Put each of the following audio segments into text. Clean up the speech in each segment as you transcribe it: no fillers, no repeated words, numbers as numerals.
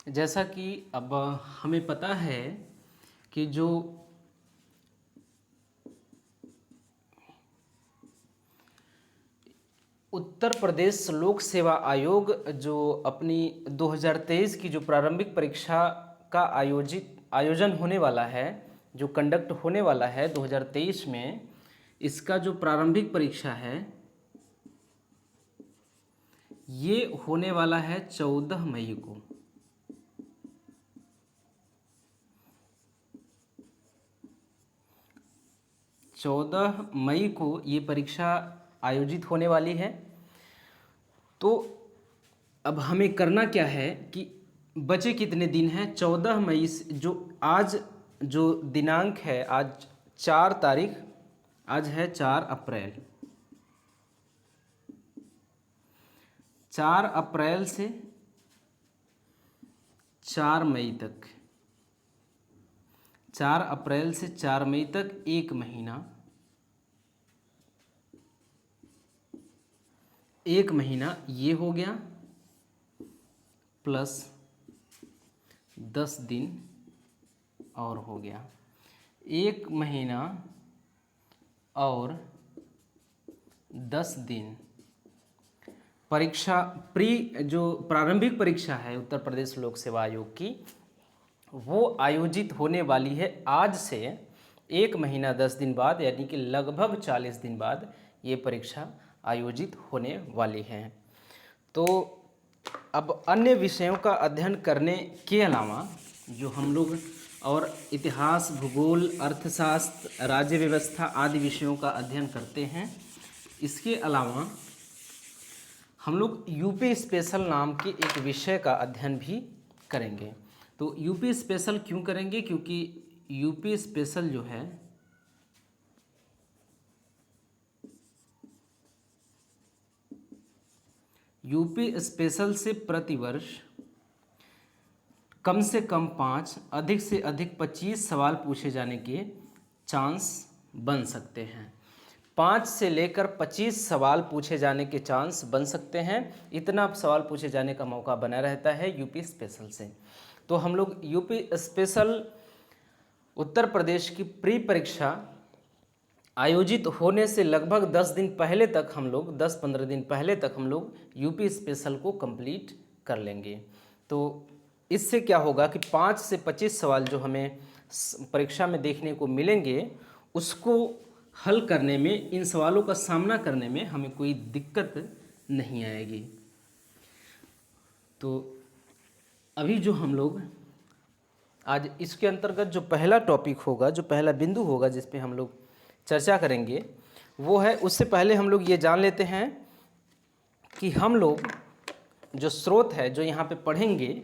जैसा कि अब हमें पता है कि जो उत्तर प्रदेश लोक सेवा आयोग जो अपनी 2023 की जो प्रारंभिक परीक्षा का आयोजन होने वाला है, जो कंडक्ट होने वाला है 2023 में, इसका जो प्रारंभिक परीक्षा है ये होने वाला है 14 मई को। 14 मई को ये परीक्षा आयोजित होने वाली है। तो अब हमें करना क्या है कि बचे कितने दिन हैं। 14 मई से जो आज जो दिनांक है, आज 4 तारीख, आज है 4 अप्रैल। 4 अप्रैल से 4 मई तक, 4 अप्रैल से 4 मई तक एक महीना, एक महीना ये हो गया, प्लस 10 दिन और हो गया। एक महीना और 10 दिन परीक्षा जो प्रारंभिक परीक्षा है उत्तर प्रदेश लोक सेवा आयोग की, वो आयोजित होने वाली है आज से एक महीना 10 दिन बाद, यानी कि लगभग 40 दिन बाद ये परीक्षा आयोजित होने वाली है। तो अब अन्य विषयों का अध्ययन करने के अलावा जो हम लोग और इतिहास, भूगोल, अर्थशास्त्र, राज्य व्यवस्था आदि विषयों का अध्ययन करते हैं, इसके अलावा हम लोग यूपी स्पेशल नाम के एक विषय का अध्ययन भी करेंगे। तो यूपी स्पेशल क्यों करेंगे? क्योंकि यूपी स्पेशल जो है यूपी स्पेशल से प्रतिवर्ष कम से कम 5, अधिक से अधिक 25 सवाल पूछे जाने के चांस बन सकते हैं। 5 से लेकर 25 सवाल पूछे जाने के चांस बन सकते हैं। इतना सवाल पूछे जाने का मौका बना रहता है यूपी स्पेशल से। तो हम लोग यूपी स्पेशल उत्तर प्रदेश की प्री परीक्षा आयोजित होने से लगभग 10 दिन पहले तक हम लोग, 10-15 दिन पहले तक हम लोग यूपी स्पेशल को कंप्लीट कर लेंगे। तो इससे क्या होगा कि 5 से 25 सवाल जो हमें परीक्षा में देखने को मिलेंगे, उसको हल करने में, इन सवालों का सामना करने में हमें कोई दिक्कत नहीं आएगी। तो अभी जो हम लोग आज इसके अंतर्गत जो पहला टॉपिक होगा, जो पहला बिंदु होगा जिस पे हम लोग चर्चा करेंगे, वो है, उससे पहले हम लोग ये जान लेते हैं कि हम लोग जो स्रोत है, जो यहाँ पे पढ़ेंगे,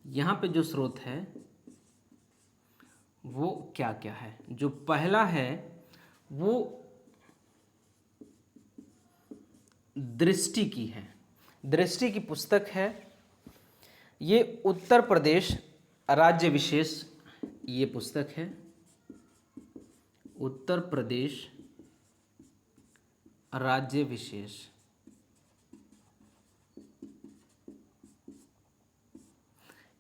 यहाँ पे जो स्रोत है वो क्या क्या है। जो पहला है वो दृष्टि की है, दृष्टि की पुस्तक है। ये उत्तर प्रदेश राज्य विशेष ये पुस्तक है, उत्तर प्रदेश राज्य विशेष।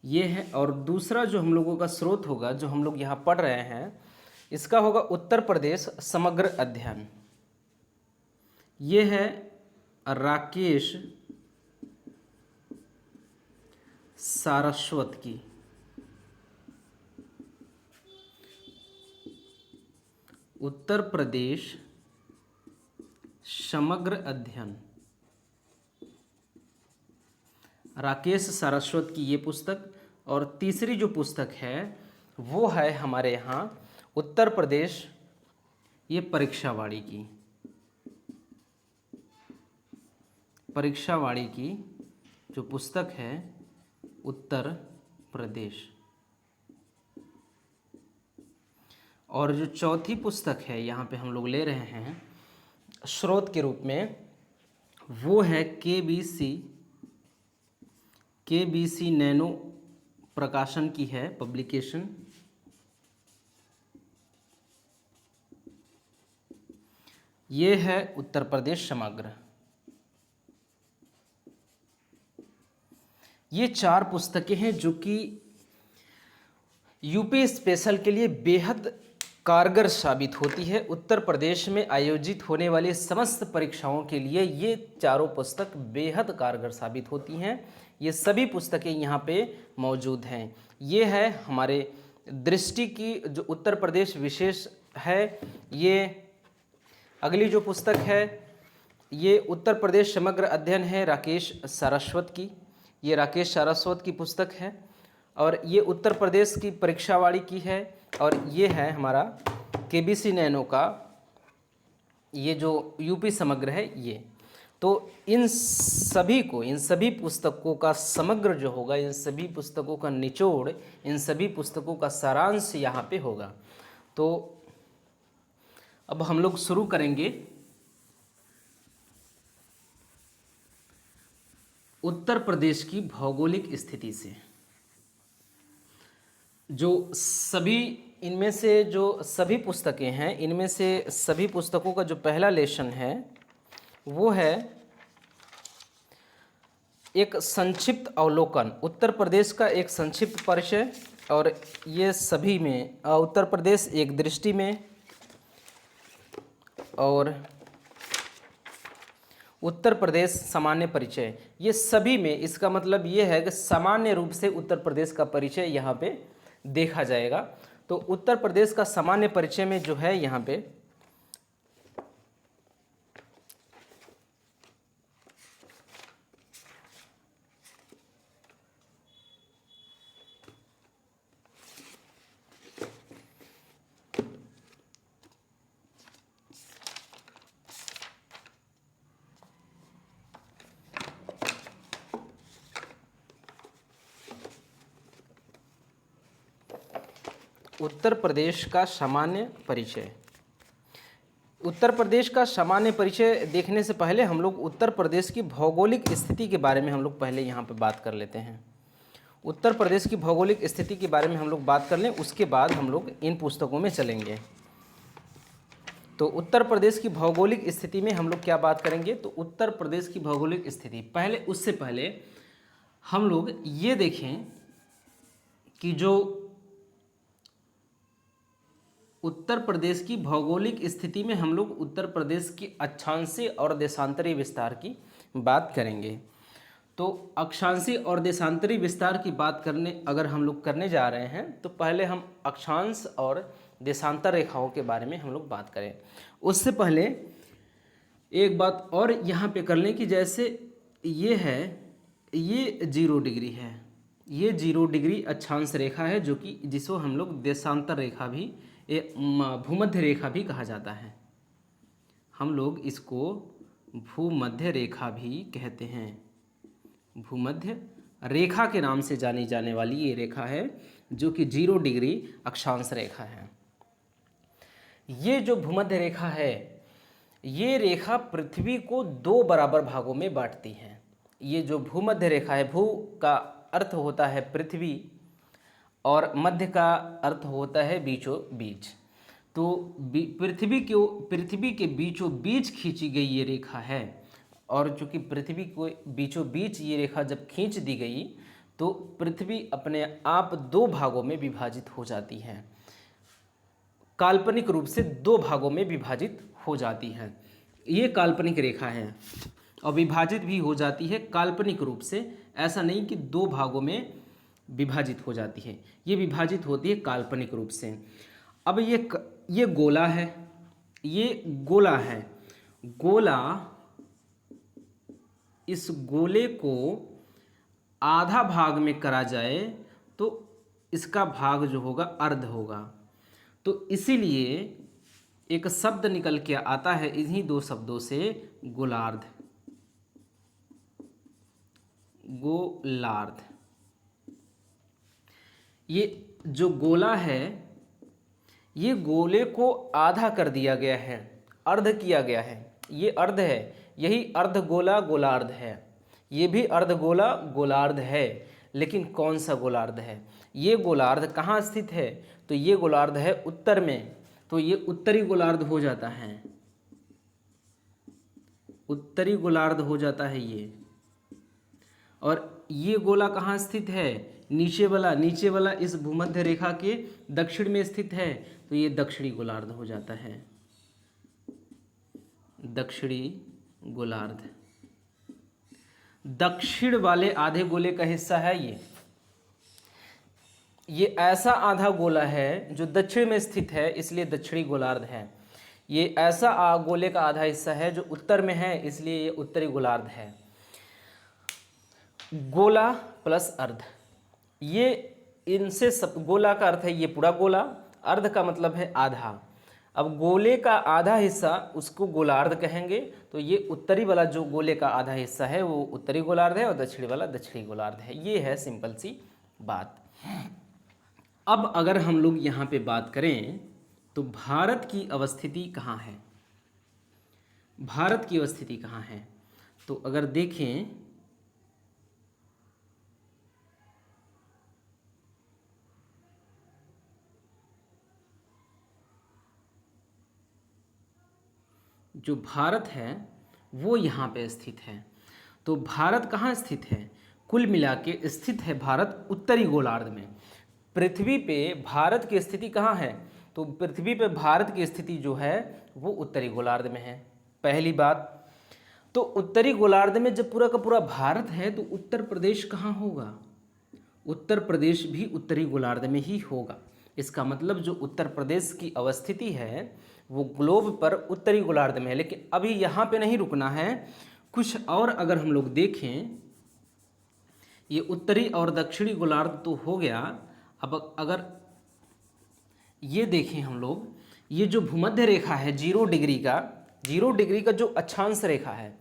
ये है। और दूसरा जो हम लोगों का स्रोत होगा, जो हम लोग यहाँ पढ़ रहे हैं, इसका होगा उत्तर प्रदेश समग्र अध्ययन। ये है राकेश सारस्वत की उत्तर प्रदेश समग्र अध्ययन, राकेश सारस्वत की ये पुस्तक। और तीसरी जो पुस्तक है वो है हमारे यहाँ उत्तर प्रदेश ये परीक्षावाड़ी की, परीक्षावाड़ी की जो पुस्तक है उत्तर प्रदेश। और जो चौथी पुस्तक है यहाँ पे हम लोग ले रहे हैं स्रोत के रूप में, वो है केबीसी नैनो प्रकाशन की है पब्लिकेशन। ये है उत्तर प्रदेश समग्र। ये 4 पुस्तकें हैं जो कि यूपी स्पेशल के लिए बेहद कारगर साबित होती है। उत्तर प्रदेश में आयोजित होने वाली समस्त परीक्षाओं के लिए ये चारों पुस्तक बेहद कारगर साबित होती हैं। ये सभी पुस्तकें यहाँ पे मौजूद हैं। ये है हमारे दृष्टि की जो उत्तर प्रदेश विशेष है। ये अगली जो पुस्तक है ये उत्तर प्रदेश समग्र अध्ययन है राकेश सारस्वत की। ये राकेश सारस्वत की पुस्तक है और ये उत्तर प्रदेश की परीक्षावाड़ी की है। और ये है हमारा केबीसी नैनो का ये जो यूपी समग्र है ये। तो इन सभी पुस्तकों का समग्र जो होगा, इन सभी पुस्तकों का निचोड़, इन सभी पुस्तकों का सारांश यहाँ पे होगा। तो अब हम लोग शुरू करेंगे उत्तर प्रदेश की भौगोलिक स्थिति से। जो सभी इनमें से जो सभी पुस्तकें हैं, इनमें से सभी पुस्तकों का जो पहला लेसन है वो है एक संक्षिप्त अवलोकन, उत्तर प्रदेश का एक संक्षिप्त परिचय। और ये सभी में उत्तर प्रदेश एक दृष्टि में और उत्तर प्रदेश सामान्य परिचय, ये सभी में इसका मतलब ये है कि सामान्य रूप से उत्तर प्रदेश का परिचय यहाँ पे देखा जाएगा। तो उत्तर प्रदेश का सामान्य परिचय में जो है यहाँ पे उत्तर प्रदेश का सामान्य परिचय। उत्तर प्रदेश का सामान्य परिचय देखने से पहले हम लोग उत्तर प्रदेश की भौगोलिक स्थिति के बारे में हम लोग पहले यहाँ पे बात कर लेते हैं। उत्तर प्रदेश की भौगोलिक स्थिति के बारे में हम लोग बात कर लें, उसके बाद हम लोग इन पुस्तकों में चलेंगे। तो उत्तर प्रदेश की भौगोलिक स्थिति में हम लोग क्या बात करेंगे, तो उत्तर प्रदेश की भौगोलिक स्थिति उससे पहले हम लोग ये देखें कि जो उत्तर प्रदेश की भौगोलिक स्थिति में हम लोग उत्तर प्रदेश की अक्षांशीय और देशांतरी विस्तार की बात करेंगे। तो अक्षांशीय और देशांतरी विस्तार की बात करने अगर हम लोग करने जा रहे हैं तो पहले हम अक्षांश और देशांतर रेखाओं के बारे में हम लोग बात करें। उससे पहले एक बात और यहाँ पे कर लें कि जैसे ये है, ये 0 डिग्री है, ये 0 डिग्री अक्षांश रेखा है जो कि जिसको हम लोग देशांतर रेखा भी, भूमध्य रेखा भी कहा जाता है। हम लोग इसको भूमध्य रेखा भी कहते हैं। भूमध्य रेखा के नाम से जानी जाने वाली ये रेखा है जो कि 0 डिग्री अक्षांश रेखा है। ये जो भूमध्य रेखा है, ये रेखा पृथ्वी को 2 बराबर भागों में बांटती है। ये जो भूमध्य रेखा है, भू का अर्थ होता है पृथ्वी और मध्य का अर्थ होता है बीचों बीच। तो पृथ्वी के बीचों बीच खींची गई ये रेखा है। और चूँकि पृथ्वी को बीचों बीच ये रेखा जब खींच दी गई तो पृथ्वी अपने आप 2 भागों में विभाजित हो जाती है, काल्पनिक रूप से 2 भागों में विभाजित हो जाती है। ये काल्पनिक रेखा है और विभाजित भी हो जाती है काल्पनिक रूप से, ऐसा नहीं कि 2 भागों में विभाजित हो जाती है, ये विभाजित होती है काल्पनिक रूप से। अब ये गोला है, ये गोला है। गोला, इस गोले को आधा भाग में करा जाए तो इसका भाग जो होगा अर्ध होगा। तो इसीलिए एक शब्द निकल के आता है इन्हीं 2 शब्दों से, गोलार्ध। गोलार्ध। ये जो गोला है, ये गोले को आधा कर दिया गया है, अर्ध किया गया है। ये अर्ध है, यही अर्ध गोला गोलार्ध है। ये भी अर्ध गोला गोलार्ध है, लेकिन कौन सा गोलार्ध है? ये गोलार्ध कहाँ स्थित है? तो ये गोलार्ध है उत्तर में, तो ये उत्तरी गोलार्ध हो जाता है, उत्तरी गोलार्ध हो जाता है ये। और ये गोला कहाँ स्थित है? नीचे वाला इस भूमध्य रेखा के दक्षिण में स्थित है, तो ये दक्षिणी गोलार्ध हो जाता है, दक्षिणी गोलार्ध। दक्षिण वाले आधे गोले का हिस्सा है ये ऐसा आधा गोला है जो दक्षिण में स्थित है, इसलिए दक्षिणी गोलार्ध है। ये ऐसा गोले का आधा हिस्सा है जो उत्तर में है, इसलिए ये उत्तरी गोलार्ध है। गोला प्लस अर्ध, ये इनसे सब, गोला का अर्थ है ये पूरा गोला, अर्ध का मतलब है आधा। अब गोले का आधा हिस्सा उसको गोलार्ध कहेंगे, तो ये उत्तरी वाला जो गोले का आधा हिस्सा है वो उत्तरी गोलार्ध है और दक्षिणी वाला दक्षिणी गोलार्ध है। ये है सिंपल सी बात। अब अगर हम लोग यहाँ पे बात करें तो भारत की अवस्थिति कहाँ है? भारत की अवस्थिति कहाँ है? तो अगर देखें जो भारत है वो यहाँ पे स्थित है। तो भारत कहाँ स्थित है? कुल मिला के स्थित है भारत उत्तरी गोलार्ध में। पृथ्वी पे भारत की स्थिति कहाँ है? तो पृथ्वी पे भारत की स्थिति जो है वो उत्तरी गोलार्ध में है, पहली बात। तो उत्तरी गोलार्ध में जब पूरा का पूरा भारत है तो उत्तर प्रदेश कहाँ होगा? उत्तर प्रदेश भी उत्तरी गोलार्ध में ही होगा। इसका मतलब जो उत्तर प्रदेश की अवस्थिति है वो ग्लोब पर उत्तरी गोलार्ध में है। लेकिन अभी यहाँ पे नहीं रुकना है, कुछ और अगर हम लोग देखें, ये उत्तरी और दक्षिणी गोलार्ध तो हो गया। अब अगर ये देखें हम लोग, ये जो भूमध्य रेखा है 0 डिग्री का जो अक्षांश रेखा है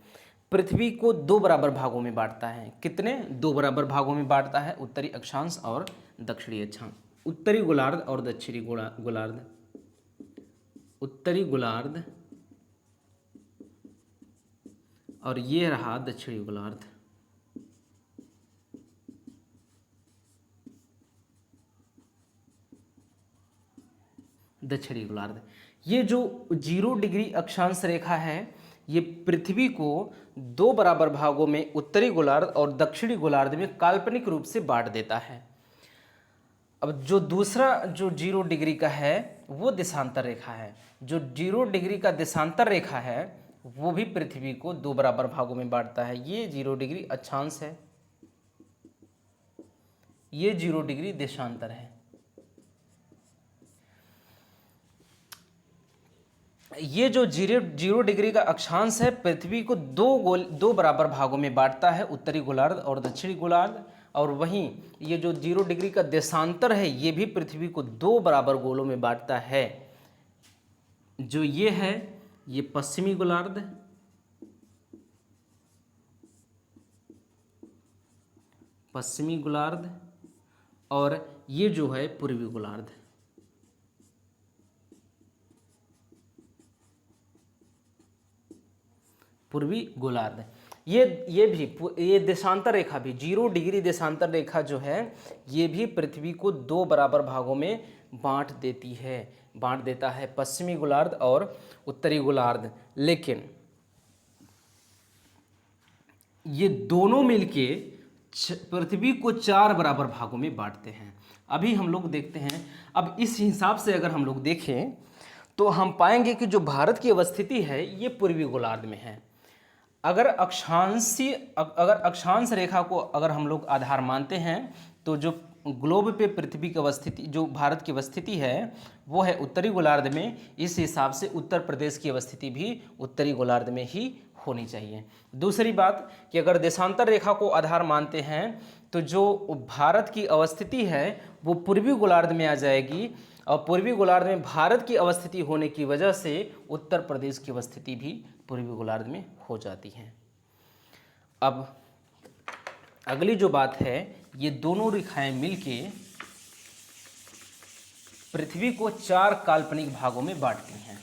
पृथ्वी को 2 बराबर भागों में बांटता है। कितने? 2 बराबर भागों में बांटता है, उत्तरी अक्षांश और दक्षिणी अक्षांश। उत्तरी गोलार्ध और दक्षिणी गोलार्ध, उत्तरी गोलार्ध और ये रहा दक्षिणी गोलार्ध। दक्षिणी गोलार्ध, ये जो 0 डिग्री अक्षांश रेखा है ये पृथ्वी को 2 बराबर भागों में उत्तरी गोलार्ध और दक्षिणी गोलार्ध में काल्पनिक रूप से बांट देता है। अब जो दूसरा जो 0 डिग्री का है वो देशांतर रेखा है। जो 0 डिग्री का देशांतर रेखा है वो भी पृथ्वी को 2 बराबर भागों में बांटता है। ये 0 डिग्री अक्षांश है, ये 0 डिग्री देशांतर है। ये जो 0 डिग्री का अक्षांश है पृथ्वी को 2 बराबर भागों में बांटता है, उत्तरी गोलार्ध और दक्षिणी गोलार्ध। और वहीं ये जो 0 डिग्री का देशांतर है ये भी पृथ्वी को 2 बराबर गोलों में बांटता है। जो ये है ये पश्चिमी गोलार्ध, पश्चिमी गोलार्ध, और ये जो है पूर्वी गोलार्ध। पूर्वी गोलार्ध, ये भी ये देशांतर रेखा भी 0 डिग्री देशांतर रेखा जो है ये भी पृथ्वी को 2 बराबर भागों में बांट देता है, पश्चिमी गोलार्ध और उत्तरी गोलार्ध। लेकिन ये दोनों मिलके पृथ्वी को 4 बराबर भागों में बांटते हैं। अभी हम लोग देखते हैं, अब इस हिसाब से अगर हम लोग देखें तो हम पाएंगे कि जो भारत की अवस्थिति है ये पूर्वी गोलार्ध में है। अगर अक्षांश रेखा को अगर हम लोग आधार मानते हैं तो जो ग्लोब पे पृथ्वी की अवस्थिति, जो भारत की अवस्थिति है वो है उत्तरी गोलार्ध में। इस हिसाब से उत्तर प्रदेश की अवस्थिति भी उत्तरी गोलार्ध में ही होनी चाहिए। दूसरी बात कि अगर देशांतर रेखा को आधार मानते हैं तो जो भारत की अवस्थिति है वो पूर्वी गोलार्ध में आ जाएगी, और पूर्वी गोलार्ध में भारत की अवस्थिति होने की वजह से उत्तर प्रदेश की अवस्थिति भी पूर्वी गोलार्ध में हो जाती है। अब अगली जो बात है, ये दोनों रेखाएं मिलके पृथ्वी को 4 काल्पनिक भागों में बांटती हैं।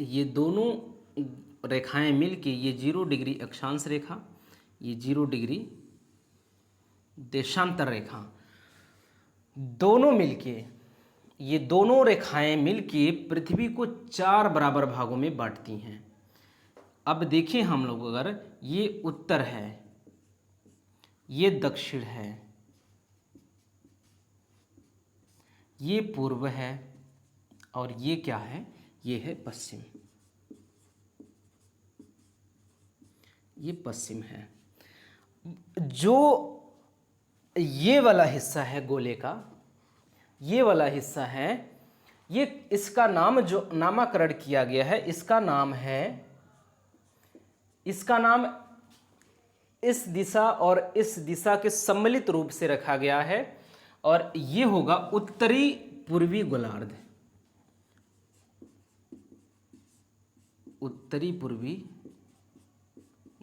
ये दोनों रेखाएं मिलके ये 0 डिग्री अक्षांश रेखा, ये 0 डिग्री देशांतर रेखा दोनों मिलके, ये दोनों रेखाएं मिलके पृथ्वी को 4 बराबर भागों में बांटती हैं। अब देखें हम लोग, अगर ये उत्तर है, ये दक्षिण है, ये पूर्व है, और ये क्या है, ये है पश्चिम, ये पश्चिम है। जो ये वाला हिस्सा है गोले का, ये वाला हिस्सा है, ये इसका नाम जो नामकरण किया गया है, इसका नाम है, इसका नाम इस दिशा और इस दिशा के सम्मिलित रूप से रखा गया है, और ये होगा उत्तरी पूर्वी गोलार्ध, उत्तरी पूर्वी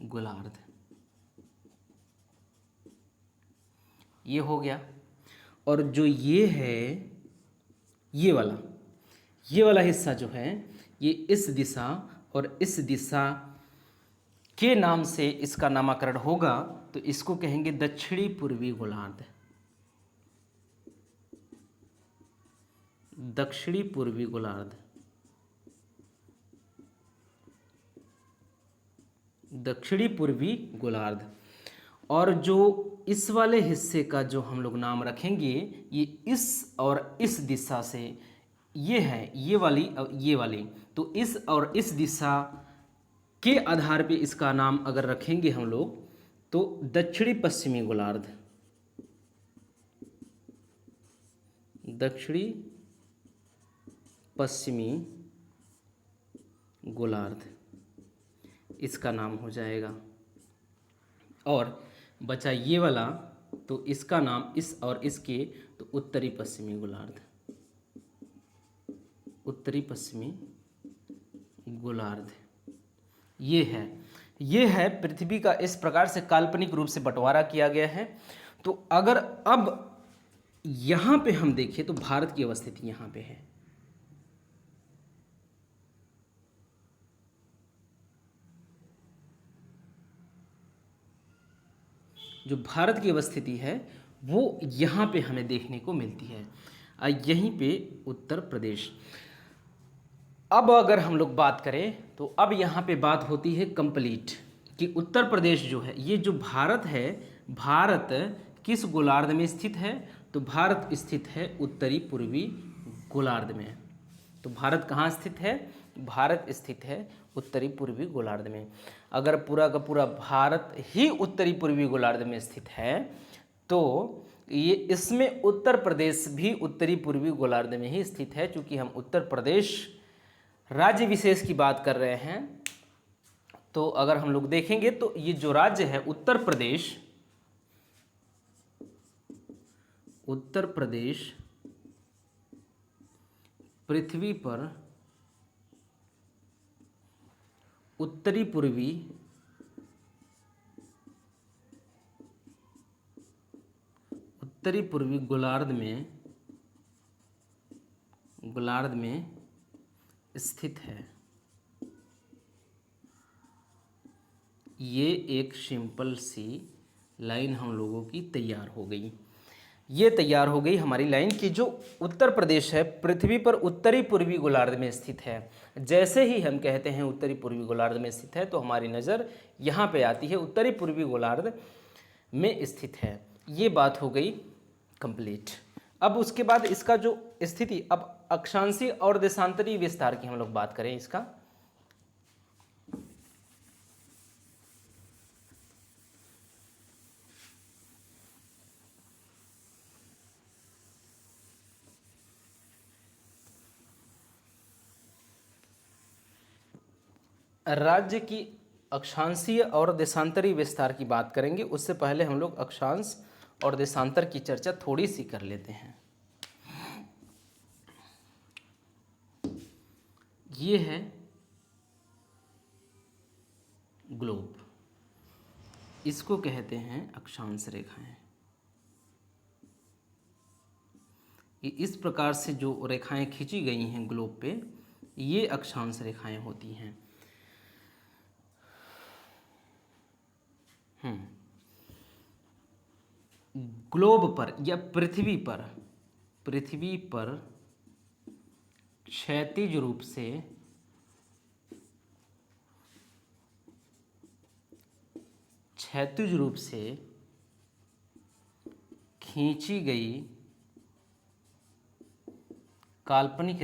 गोलार्ध, ये हो गया। और जो ये है, ये वाला हिस्सा जो है, ये इस दिशा और इस दिशा के नाम से इसका नामकरण होगा, तो इसको कहेंगे दक्षिणी पूर्वी गोलार्ध, दक्षिणी पूर्वी गोलार्ध, दक्षिणी पूर्वी गोलार्ध। और जो इस वाले हिस्से का जो हम लोग नाम रखेंगे, ये इस और इस दिशा से, ये है ये वाली, तो इस और इस दिशा के आधार पे इसका नाम अगर रखेंगे हम लोग, तो दक्षिणी पश्चिमी गोलार्ध, दक्षिणी पश्चिमी गोलार्ध इसका नाम हो जाएगा। और बचा ये वाला, तो इसका नाम इस और इसके, तो उत्तरी पश्चिमी गोलार्ध, उत्तरी पश्चिमी गोलार्ध ये है पृथ्वी का। इस प्रकार से काल्पनिक रूप से बंटवारा किया गया है। तो अगर अब यहाँ पे हम देखें तो भारत की अवस्थिति यहाँ पे है। जो भारत की अवस्थिति है वो यहाँ पे हमें देखने को मिलती है, यहीं पे उत्तर प्रदेश। अब अगर हम लोग बात करें तो अब यहाँ पे बात होती है कंप्लीट कि उत्तर प्रदेश जो है, ये जो भारत है, भारत किस गोलार्ध में स्थित है, तो भारत स्थित है उत्तरी पूर्वी गोलार्ध में। तो भारत कहाँ स्थित है, भारत स्थित है उत्तरी पूर्वी गोलार्ध में। अगर पूरा का पूरा भारत ही उत्तरी पूर्वी गोलार्ध में स्थित है तो ये इसमें उत्तर प्रदेश भी उत्तरी पूर्वी गोलार्ध में ही स्थित है। क्योंकि हम उत्तर प्रदेश राज्य विशेष की बात कर रहे हैं, तो अगर हम लोग देखेंगे तो ये जो राज्य है उत्तर प्रदेश, उत्तर प्रदेश पृथ्वी पर उत्तरी पूर्वी गोलार्ध में स्थित है। ये एक सिंपल सी लाइन हम लोगों की तैयार हो गई। ये तैयार हो गई हमारी लाइन कि जो उत्तर प्रदेश है पृथ्वी पर उत्तरी पूर्वी गोलार्ध में स्थित है। जैसे ही हम कहते हैं उत्तरी पूर्वी गोलार्ध में स्थित है तो हमारी नज़र यहाँ पे आती है उत्तरी पूर्वी गोलार्ध में स्थित है। ये बात हो गई कंप्लीट। अब उसके बाद इसका जो स्थिति, अब अक्षांशीय और देशांतरी विस्तार की हम लोग बात करें इसका। राज्य की अक्षांशीय और देशांतरी विस्तार की बात करेंगे, उससे पहले हम लोग अक्षांश और देशांतर की चर्चा थोड़ी सी कर लेते हैं। ये है ग्लोब, इसको कहते हैं अक्षांश रेखाएं। ये इस प्रकार से जो रेखाएं खींची गई हैं ग्लोब पे, ये अक्षांश रेखाएं होती हैं। ग्लोब पर या पृथ्वी पर पृथ्वी पर क्षैतिज रूप से खींची गई काल्पनिक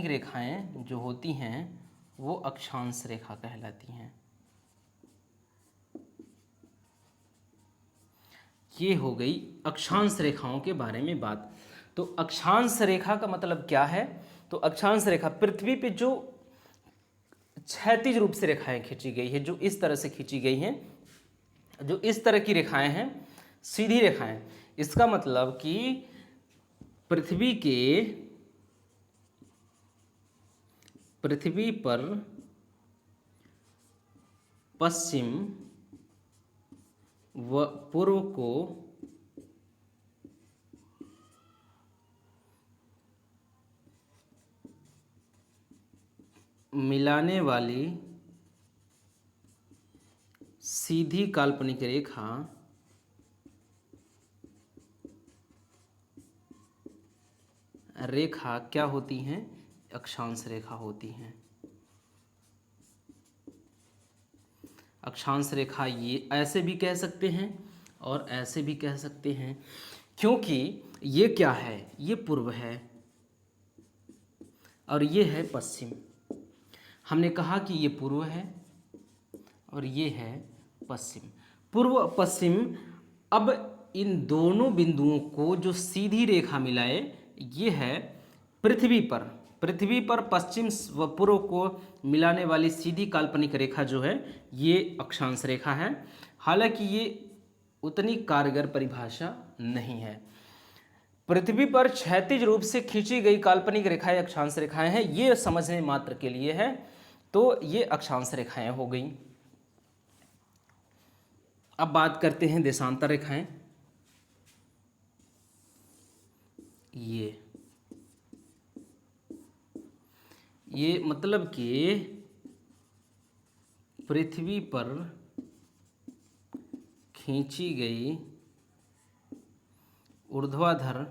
रेखाएं जो होती हैं वो अक्षांश रेखा कहलाती हैं। ये हो गई अक्षांश रेखाओं के बारे में बात। तो अक्षांश रेखा का मतलब क्या है? तो अक्षांश रेखा पृथ्वी पे जो क्षैतिज रूप से रेखाएं खींची गई है, जो इस तरह से खींची गई हैं, जो इस तरह की रेखाएं हैं, सीधी रेखाएं, इसका मतलब कि पृथ्वी पर पश्चिम व पूर्व को मिलाने वाली सीधी काल्पनिक रेखा क्या होती हैं? अक्षांश रेखा होती हैं। अक्षांश रेखा ये ऐसे भी कह सकते हैं और ऐसे भी कह सकते हैं, क्योंकि ये क्या है? ये पूर्व है और ये है पश्चिम। हमने कहा कि ये पूर्व है और ये है पश्चिम। पूर्व पश्चिम, अब इन दोनों बिंदुओं को जो सीधी रेखा मिलाए, ये है पृथ्वी पर पश्चिम व पूर्व को मिलाने वाली सीधी काल्पनिक रेखा जो है ये अक्षांश रेखा है। हालांकि ये उतनी कारगर परिभाषा नहीं है। पृथ्वी पर क्षैतिज रूप से खींची गई काल्पनिक रेखाएं अक्षांश रेखाएं हैं, ये समझने मात्र के लिए है। तो ये अक्षांश रेखाएं हो गई। अब बात करते हैं देशांतर रेखाएं। ये मतलब कि पृथ्वी पर खींची गई ऊर्ध्वाधर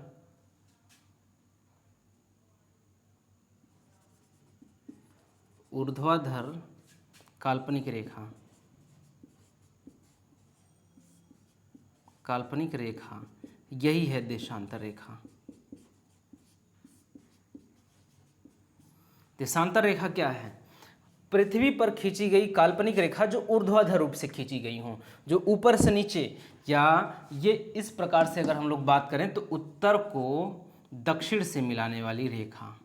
काल्पनिक रेखा यही है देशांतर रेखा। देशांतर रेखा क्या है? पृथ्वी पर खींची गई काल्पनिक रेखा जो ऊर्ध्वाधर रूप से खींची गई हो, जो ऊपर से नीचे, या ये इस प्रकार से अगर हम लोग बात करें तो उत्तर को दक्षिण से मिलाने वाली रेखा।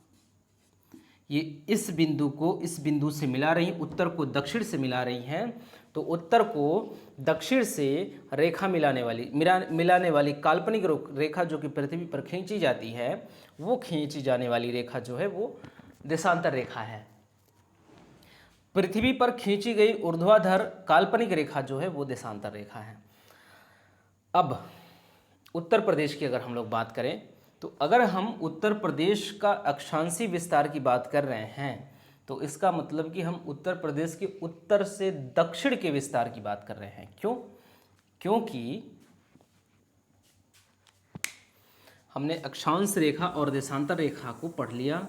ये इस बिंदु को इस बिंदु से मिला रही, उत्तर को दक्षिण से मिला रही हैं। तो उत्तर को दक्षिण से रेखा मिलाने वाली काल्पनिक रेखा जो कि पृथ्वी पर खींची जाती है, वो खींची जाने वाली रेखा जो है वो देशांतर रेखा है। पृथ्वी पर खींची गई ऊर्ध्वाधर काल्पनिक रेखा जो है वो देशांतर रेखा है। अब उत्तर प्रदेश की अगर हम लोग बात करें, तो अगर हम उत्तर प्रदेश का अक्षांशीय विस्तार की बात कर रहे हैं, तो इसका मतलब कि हम उत्तर प्रदेश के उत्तर से दक्षिण के विस्तार की बात कर रहे हैं। क्यों? क्योंकि हमने अक्षांश रेखा और देशांतर रेखा को पढ़ लिया।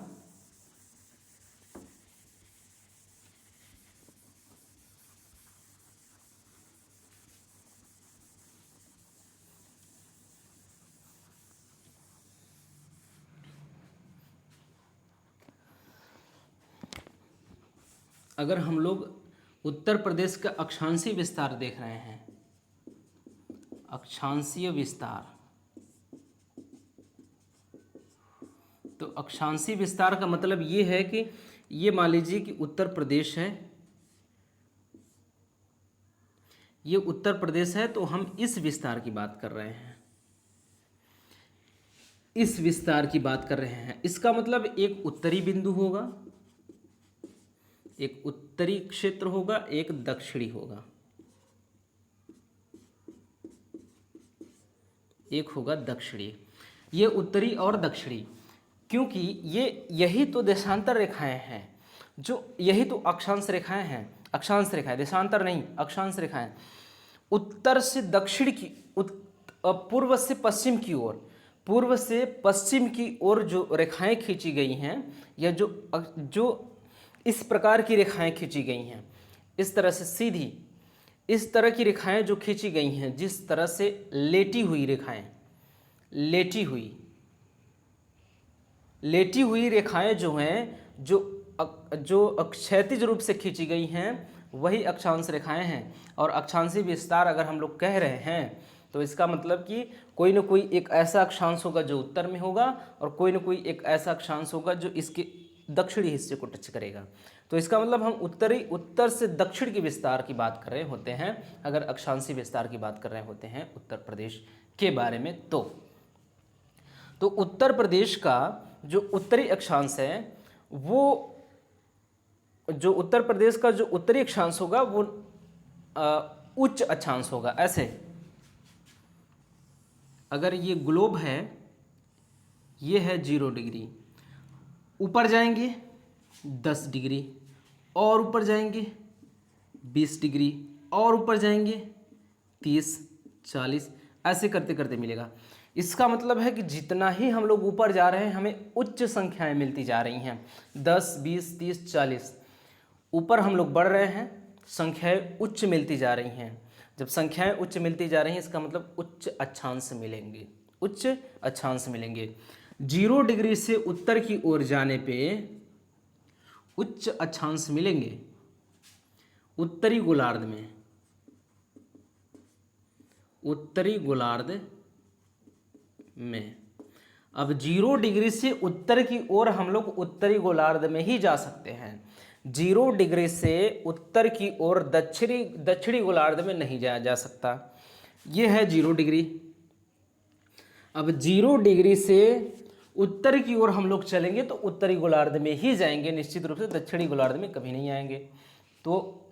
अगर हम लोग उत्तर प्रदेश का अक्षांशीय विस्तार देख रहे हैं, अक्षांशीय विस्तार, तो अक्षांशीय विस्तार का मतलब ये है कि ये मान लीजिए कि उत्तर प्रदेश है, ये उत्तर प्रदेश है, तो हम इस विस्तार की बात कर रहे हैं, इस विस्तार की बात कर रहे हैं। इसका मतलब एक उत्तरी बिंदु होगा, एक उत्तरी क्षेत्र होगा, एक दक्षिणी होगा, एक होगा दक्षिणी। ये उत्तरी और दक्षिणी, क्योंकि यही तो देशांतर रेखाएं हैं, जो यही तो अक्षांश रेखाएं हैं, अक्षांश रेखाएं, देशांतर नहीं, अक्षांश रेखाएं। उत्तर से दक्षिण की पूर्व से पश्चिम की ओर, पूर्व से पश्चिम की ओर जो रेखाएं खींची गई हैं, या जो इस प्रकार की रेखाएं खींची गई हैं, इस तरह से सीधी, इस तरह की रेखाएं जो खींची गई हैं, जिस तरह से लेटी हुई रेखाएं, लेटी हुई रेखाएं जो हैं, जो क्षैतिज रूप से खींची गई हैं, वही अक्षांश रेखाएं हैं। और अक्षांशीय विस्तार अगर हम लोग कह रहे हैं तो इसका मतलब कि कोई ना कोई एक ऐसा अक्षांश होगा जो उत्तर में होगा, और कोई ना कोई एक ऐसा अक्षांश होगा जो इसके दक्षिणी हिस्से को टच करेगा। तो इसका मतलब हम उत्तर से दक्षिण के विस्तार की बात कर रहे होते हैं, अगर अक्षांशीय विस्तार की बात कर रहे होते हैं उत्तर प्रदेश के बारे में। तो उत्तर प्रदेश का जो उत्तरी अक्षांश है, वो जो उत्तर प्रदेश का जो उत्तरी अक्षांश होगा वो उच्च अक्षांश होगा। ऐसे अगर ये ग्लोब है, ये है 0 डिग्री, ऊपर जाएंगे 10 डिग्री, और ऊपर जाएंगे 20 डिग्री, और ऊपर जाएंगे 30, 40, ऐसे करते करते मिलेगा। इसका मतलब है कि जितना ही हम लोग ऊपर जा रहे हैं हमें उच्च संख्याएं मिलती जा रही हैं। 10, 20, 30, 40, ऊपर हम लोग बढ़ रहे हैं, संख्याएं उच्च मिलती जा रही हैं। जब संख्याएं उच्च मिलती जा रही हैं इसका मतलब उच्च अक्षांश मिलेंगे, उच्च अक्षांश मिलेंगे। 0 डिग्री से उत्तर की ओर जाने पे उच्च अक्षांश मिलेंगे उत्तरी गोलार्ध में, उत्तरी गोलार्ध में। अब 0 डिग्री से उत्तर की ओर हम लोग उत्तरी गोलार्ध में ही जा सकते हैं। 0 डिग्री से उत्तर की ओर दक्षिणी गोलार्ध में नहीं जाया जा सकता। ये है 0 डिग्री। अब 0 डिग्री से उत्तर की ओर हम लोग चलेंगे तो उत्तरी गोलार्ध में ही जाएंगे, निश्चित रूप से दक्षिणी गोलार्ध में कभी नहीं आएंगे। तो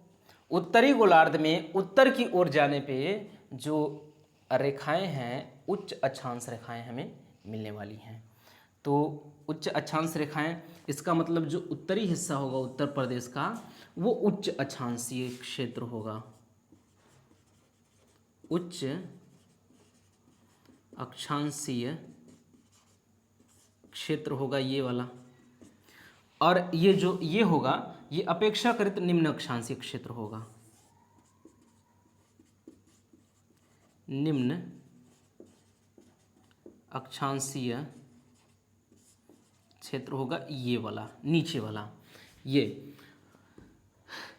उत्तरी गोलार्ध में उत्तर की ओर जाने पे जो रेखाएं हैं, उच्च अक्षांश रेखाएं हमें मिलने वाली हैं। तो उच्च अक्षांश रेखाएं, इसका मतलब जो उत्तरी हिस्सा होगा उत्तर प्रदेश का वो उच्च अक्षांशीय क्षेत्र होगा, उच्च अक्षांशीय क्षेत्र होगा ये वाला। और ये जो ये होगा ये अपेक्षाकृत निम्न अक्षांशीय क्षेत्र होगा, निम्न अक्षांशीय क्षेत्र होगा ये वाला, नीचे वाला।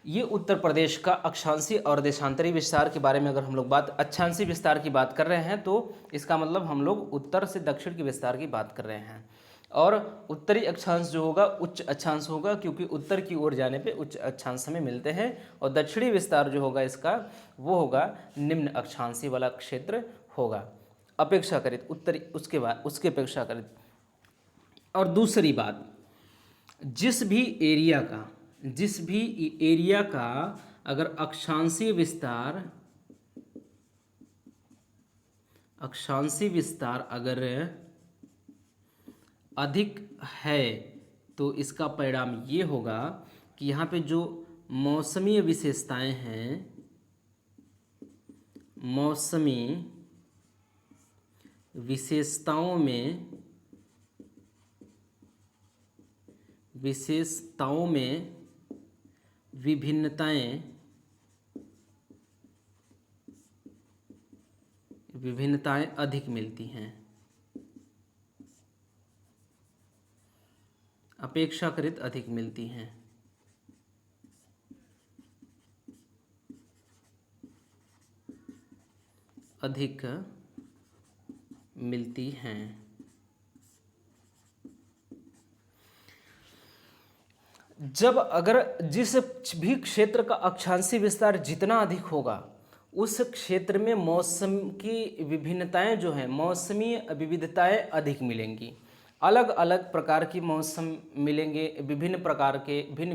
ये उत्तर प्रदेश का अक्षांशीय और देशांतरी विस्तार के बारे में अगर हम लोग अक्षांशीय विस्तार की बात कर रहे हैं तो इसका मतलब हम लोग उत्तर से दक्षिण के विस्तार की बात कर रहे हैं। और उत्तरी अक्षांश जो होगा उच्च अक्षांश होगा, क्योंकि उत्तर की ओर जाने पे उच्च अक्षांश हमें मिलते हैं। और दक्षिणी विस्तार जो होगा इसका वो होगा निम्न अक्षांशीय वाला क्षेत्र होगा, अपेक्षाकृत उत्तरी, उसके अपेक्षाकृत। और दूसरी बात, जिस भी एरिया का अगर अक्षांशीय विस्तार अगर अधिक है तो इसका परिणाम ये होगा कि यहाँ पे जो मौसमी विशेषताएं हैं, मौसमी विशेषताओं में विभिन्नताएं अधिक मिलती हैं, अपेक्षाकृत अधिक मिलती हैं। अधिक मिलती हैं। जब अगर जिस भी क्षेत्र का अक्षांशीय विस्तार जितना अधिक होगा उस क्षेत्र में मौसम की विभिन्नताएं जो हैं, मौसमी विविधताएं अधिक मिलेंगी। अलग अलग प्रकार की मौसम मिलेंगे, भिन्न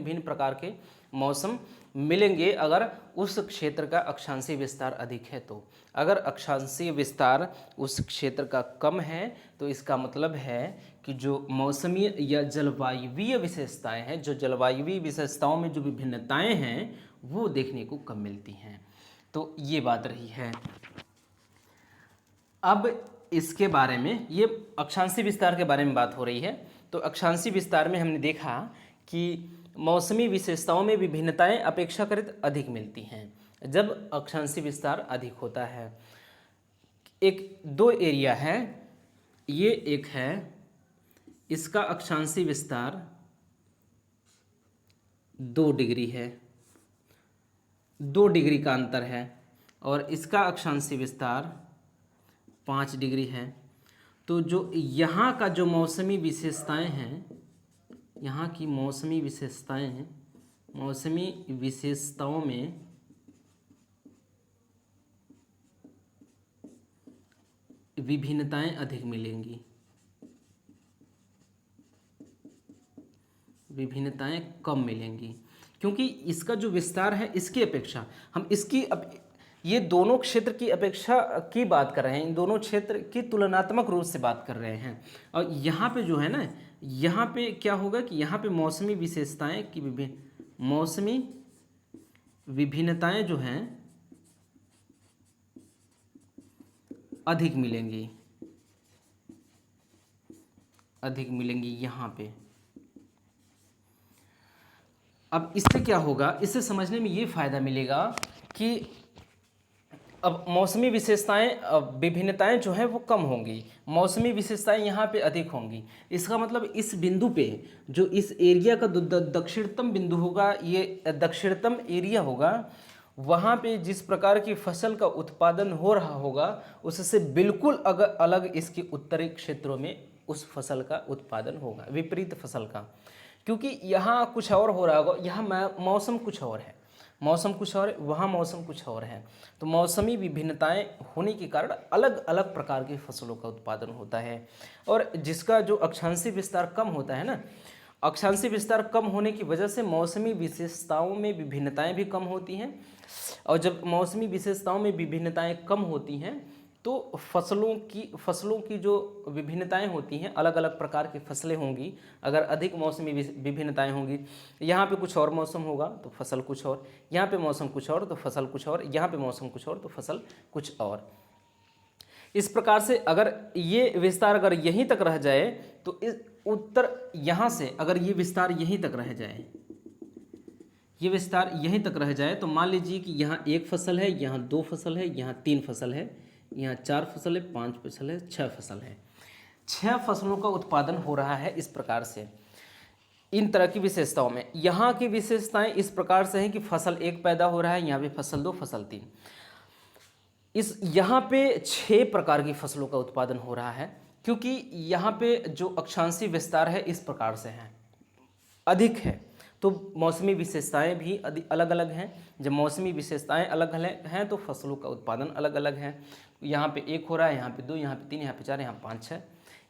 भिन्न प्रकार के मौसम मिलेंगे अगर उस क्षेत्र का अक्षांशीय विस्तार अधिक है तो। अगर अक्षांशीय विस्तार उस क्षेत्र का कम है तो इसका मतलब है कि जो मौसमी या जलवायुवीय विशेषताएं हैं, जो जलवायुवीय विशेषताओं में जो विभिन्नताएं हैं वो देखने को कम मिलती हैं। तो ये बात रही है। अब इसके बारे में, ये अक्षांशी विस्तार के बारे में बात हो रही है। तो अक्षांशी विस्तार में हमने देखा कि मौसमी विशेषताओं में विभिन्नताएं अपेक्षाकृत अधिक मिलती हैं जब अक्षांशी विस्तार अधिक होता है। एक दो एरिया है, ये एक है, इसका अक्षांशी विस्तार 2 डिग्री है, 2 डिग्री का अंतर है, और इसका अक्षांशी विस्तार 5 डिग्री है। तो जो यहाँ का जो मौसमी विशेषताएं हैं, यहाँ की मौसमी विशेषताएं हैं, मौसमी विशेषताओं में विभिन्नताएं अधिक मिलेंगी, विभिन्नताएं कम मिलेंगी, क्योंकि इसका जो विस्तार है इसकी अपेक्षा हम इसकी ये दोनों क्षेत्र की अपेक्षा की बात कर रहे हैं, इन दोनों क्षेत्र की तुलनात्मक रूप से बात कर रहे हैं। और यहाँ पे जो है ना, यहाँ पे क्या होगा कि यहाँ पे मौसमी विशेषताएं की मौसमी विभिन्नताएं जो हैं अधिक मिलेंगी, अधिक मिलेंगी यहाँ पे। अब इससे क्या होगा, इससे समझने में ये फायदा मिलेगा कि अब मौसमी विशेषताएं, विभिन्नताएं जो हैं वो कम होंगी, मौसमी विशेषताएं यहाँ पे अधिक होंगी। इसका मतलब इस बिंदु पे जो इस एरिया का दक्षिणतम बिंदु होगा, ये दक्षिणतम एरिया होगा, वहाँ पे जिस प्रकार की फसल का उत्पादन हो रहा होगा उससे बिल्कुल अलग इसके उत्तरी क्षेत्रों में उस फसल का उत्पादन होगा, विपरीत फसल का। क्योंकि यहाँ कुछ और हो रहा होगा, यहाँ मौसम कुछ और है, मौसम कुछ और है, वहाँ मौसम कुछ और है। तो मौसमी विभिन्नताएं होने के कारण अलग अलग प्रकार की फसलों का उत्पादन होता है। और जिसका जो अक्षांशी विस्तार कम होता है ना, अक्षांशी विस्तार कम होने की वजह से मौसमी विशेषताओं में विभिन्नताएं भी कम होती हैं। और जब मौसमी विशेषताओं में विभिन्नताएं कम होती हैं तो फसलों की जो विभिन्नताएं होती हैं, अलग अलग प्रकार की फसलें होंगी। अगर अधिक मौसमी विभिन्नताएं होंगी, यहाँ पे कुछ और मौसम होगा तो फसल कुछ और, यहाँ पे मौसम कुछ और तो फसल कुछ और, यहाँ पे मौसम कुछ और तो फसल कुछ और। इस प्रकार से अगर ये विस्तार अगर यहीं तक रह जाए तो इस उत्तर, यहाँ से अगर ये विस्तार यहीं तक रह जाए, ये विस्तार यहीं तक रह जाए, तो मान लीजिए कि यहाँ 1 फसल है, यहाँ 2 फसल है, यहाँ 3 फसल है, यहाँ 4 फसल है, 5 फसल है, 6 फसल है, 6 फसलों का उत्पादन हो रहा है। इस प्रकार से इन तरह की विशेषताओं में यहाँ की विशेषताएं इस प्रकार से हैं कि फसल 1 पैदा हो रहा है, यहाँ पे फसल 2, फसल 3, इस यहाँ पे 6 प्रकार की फसलों का उत्पादन हो रहा है। क्योंकि यहाँ पे जो अक्षांशी विस्तार है इस प्रकार से है, अधिक है, तो मौसमी विशेषताएं भी अलग अलग हैं। जब मौसमी विशेषताएं अलग अलग हैं तो फसलों का उत्पादन अलग अलग है। यहाँ पे 1 हो रहा है, यहाँ पे 2, यहाँ पे 3, यहाँ पे 4, यहाँ 5, 6,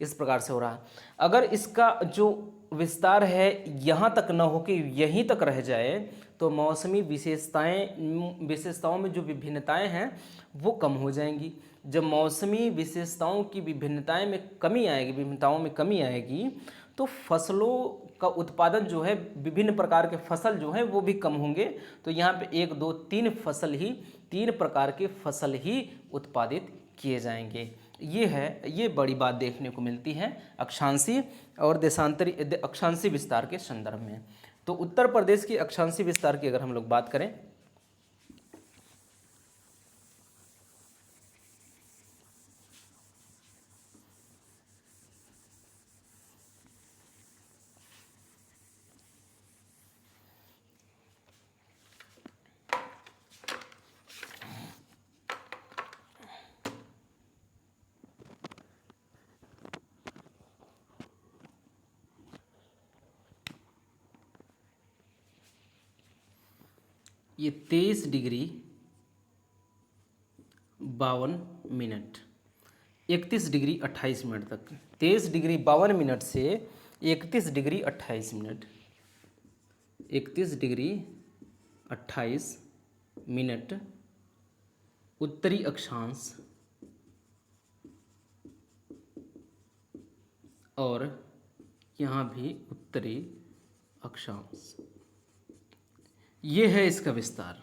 इस प्रकार से हो रहा है। अगर इसका जो विस्तार है यहाँ तक न होकर यहीं तक रह जाए तो मौसमी विशेषताओं में जो विभिन्नताएं हैं वो कम हो जाएंगी। जब मौसमी विशेषताओं की विभिन्नताएं में कमी आएगी, विभिन्नताओं में कमी आएगी, तो फसलों का उत्पादन जो है, विभिन्न प्रकार के फसल जो हैं वो भी कम होंगे। तो यहाँ पे 1, 2, 3 प्रकार के फसल ही उत्पादित किए जाएंगे। ये है, ये बड़ी बात देखने को मिलती है अक्षांशी और देशांतरी अक्षांशी विस्तार के संदर्भ में। तो उत्तर प्रदेश की अक्षांशी विस्तार की अगर हम लोग बात करें, ये 23 डिग्री 52 मिनट 31 डिग्री 28 मिनट तक, 23 डिग्री 52 मिनट से 31 डिग्री 28 मिनट, 31 डिग्री 28 मिनट उत्तरी अक्षांश और यहाँ भी उत्तरी अक्षांश, ये है इसका विस्तार।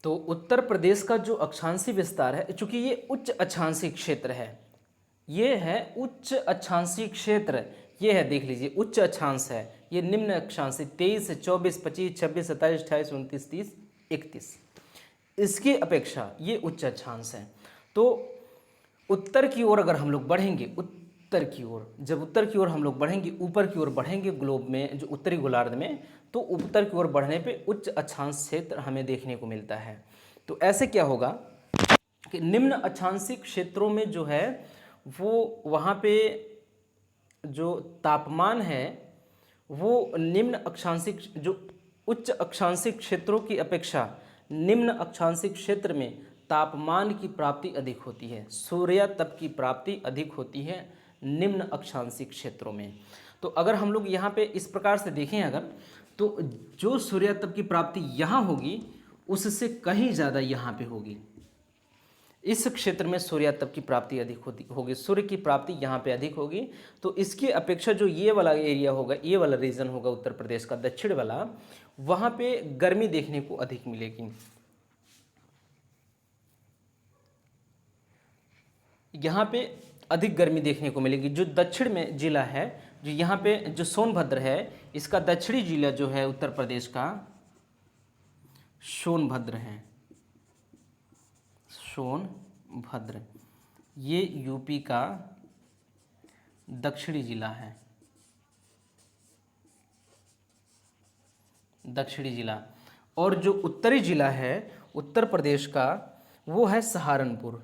तो उत्तर प्रदेश का जो अक्षांशीय विस्तार है, चूंकि ये उच्च अक्षांशीय क्षेत्र है, ये है उच्च अक्षांशीय क्षेत्र, ये है देख लीजिए उच्च अक्षांश है, ये निम्न अक्षांशीय 23, 24, 25, 26, 27, 28, 29, 30, 31, इसकी अपेक्षा ये उच्च अक्षांश है। तो उत्तर की ओर अगर हम लोग बढ़ेंगे, उत्तर की ओर, जब उत्तर की ओर हम लोग बढ़ेंगे, ऊपर की ओर बढ़ेंगे ग्लोब में, जो उत्तरी गोलार्ध में, तो उत्तर की ओर बढ़ने पे उच्च अक्षांश क्षेत्र हमें देखने को मिलता है। तो ऐसे क्या होगा कि निम्न अक्षांशीय क्षेत्रों में जो है वो वहाँ पे जो तापमान है वो निम्न अक्षांशीय, जो उच्च अक्षांशीय क्षेत्रों की अपेक्षा निम्न अक्षांशीय क्षेत्र में तापमान की प्राप्ति अधिक होती है, सूर्यातप की प्राप्ति अधिक होती है निम्न अक्षांशीय क्षेत्रों में। तो अगर हम लोग यहाँ पे इस प्रकार से देखें अगर, तो जो सूर्यातप की प्राप्ति यहाँ होगी उससे कहीं ज़्यादा यहाँ पे होगी। इस क्षेत्र में सूर्यातप की प्राप्ति अधिक होगी, सूर्य की प्राप्ति यहाँ पे अधिक होगी। तो इसकी अपेक्षा जो ये वाला एरिया होगा, ये वाला रीजन होगा उत्तर प्रदेश का दक्षिण वाला, वहाँ पे गर्मी देखने को अधिक मिलेगी। यहाँ पे अधिक गर्मी देखने को मिलेगी। जो दक्षिण में जिला है, जो यहाँ पे जो सोनभद्र है, इसका दक्षिणी जिला जो है उत्तर प्रदेश का सोनभद्र है, सोनभद्र, ये यूपी का दक्षिणी जिला है, दक्षिणी जिला। और जो उत्तरी जिला है उत्तर प्रदेश का वो है सहारनपुर,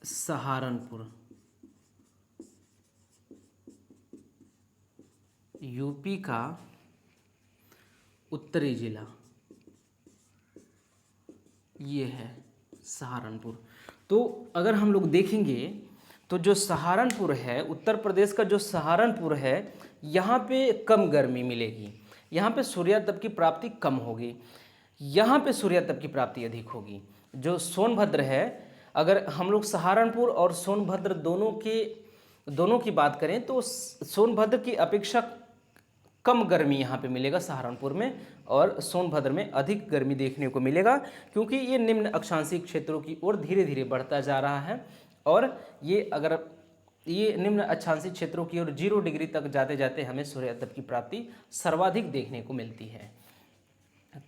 सहारनपुर यूपी का उत्तरी जिला, ये है सहारनपुर। तो अगर हम लोग देखेंगे तो जो सहारनपुर है, उत्तर प्रदेश का जो सहारनपुर है, यहाँ पे कम गर्मी मिलेगी, यहाँ पे सूर्यातप की प्राप्ति कम होगी, यहाँ पे सूर्यातप की प्राप्ति अधिक होगी। जो सोनभद्र है, अगर हम लोग सहारनपुर और सोनभद्र दोनों की बात करें तो सोनभद्र की अपेक्षा कम गर्मी यहाँ पे मिलेगा सहारनपुर में, और सोनभद्र में अधिक गर्मी देखने को मिलेगा, क्योंकि ये निम्न अक्षांशीय क्षेत्रों की ओर धीरे धीरे बढ़ता जा रहा है। और ये निम्न अक्षांशीय क्षेत्रों की ओर 0 डिग्री तक जाते जाते हमें सूर्यातप की प्राप्ति सर्वाधिक देखने को मिलती है।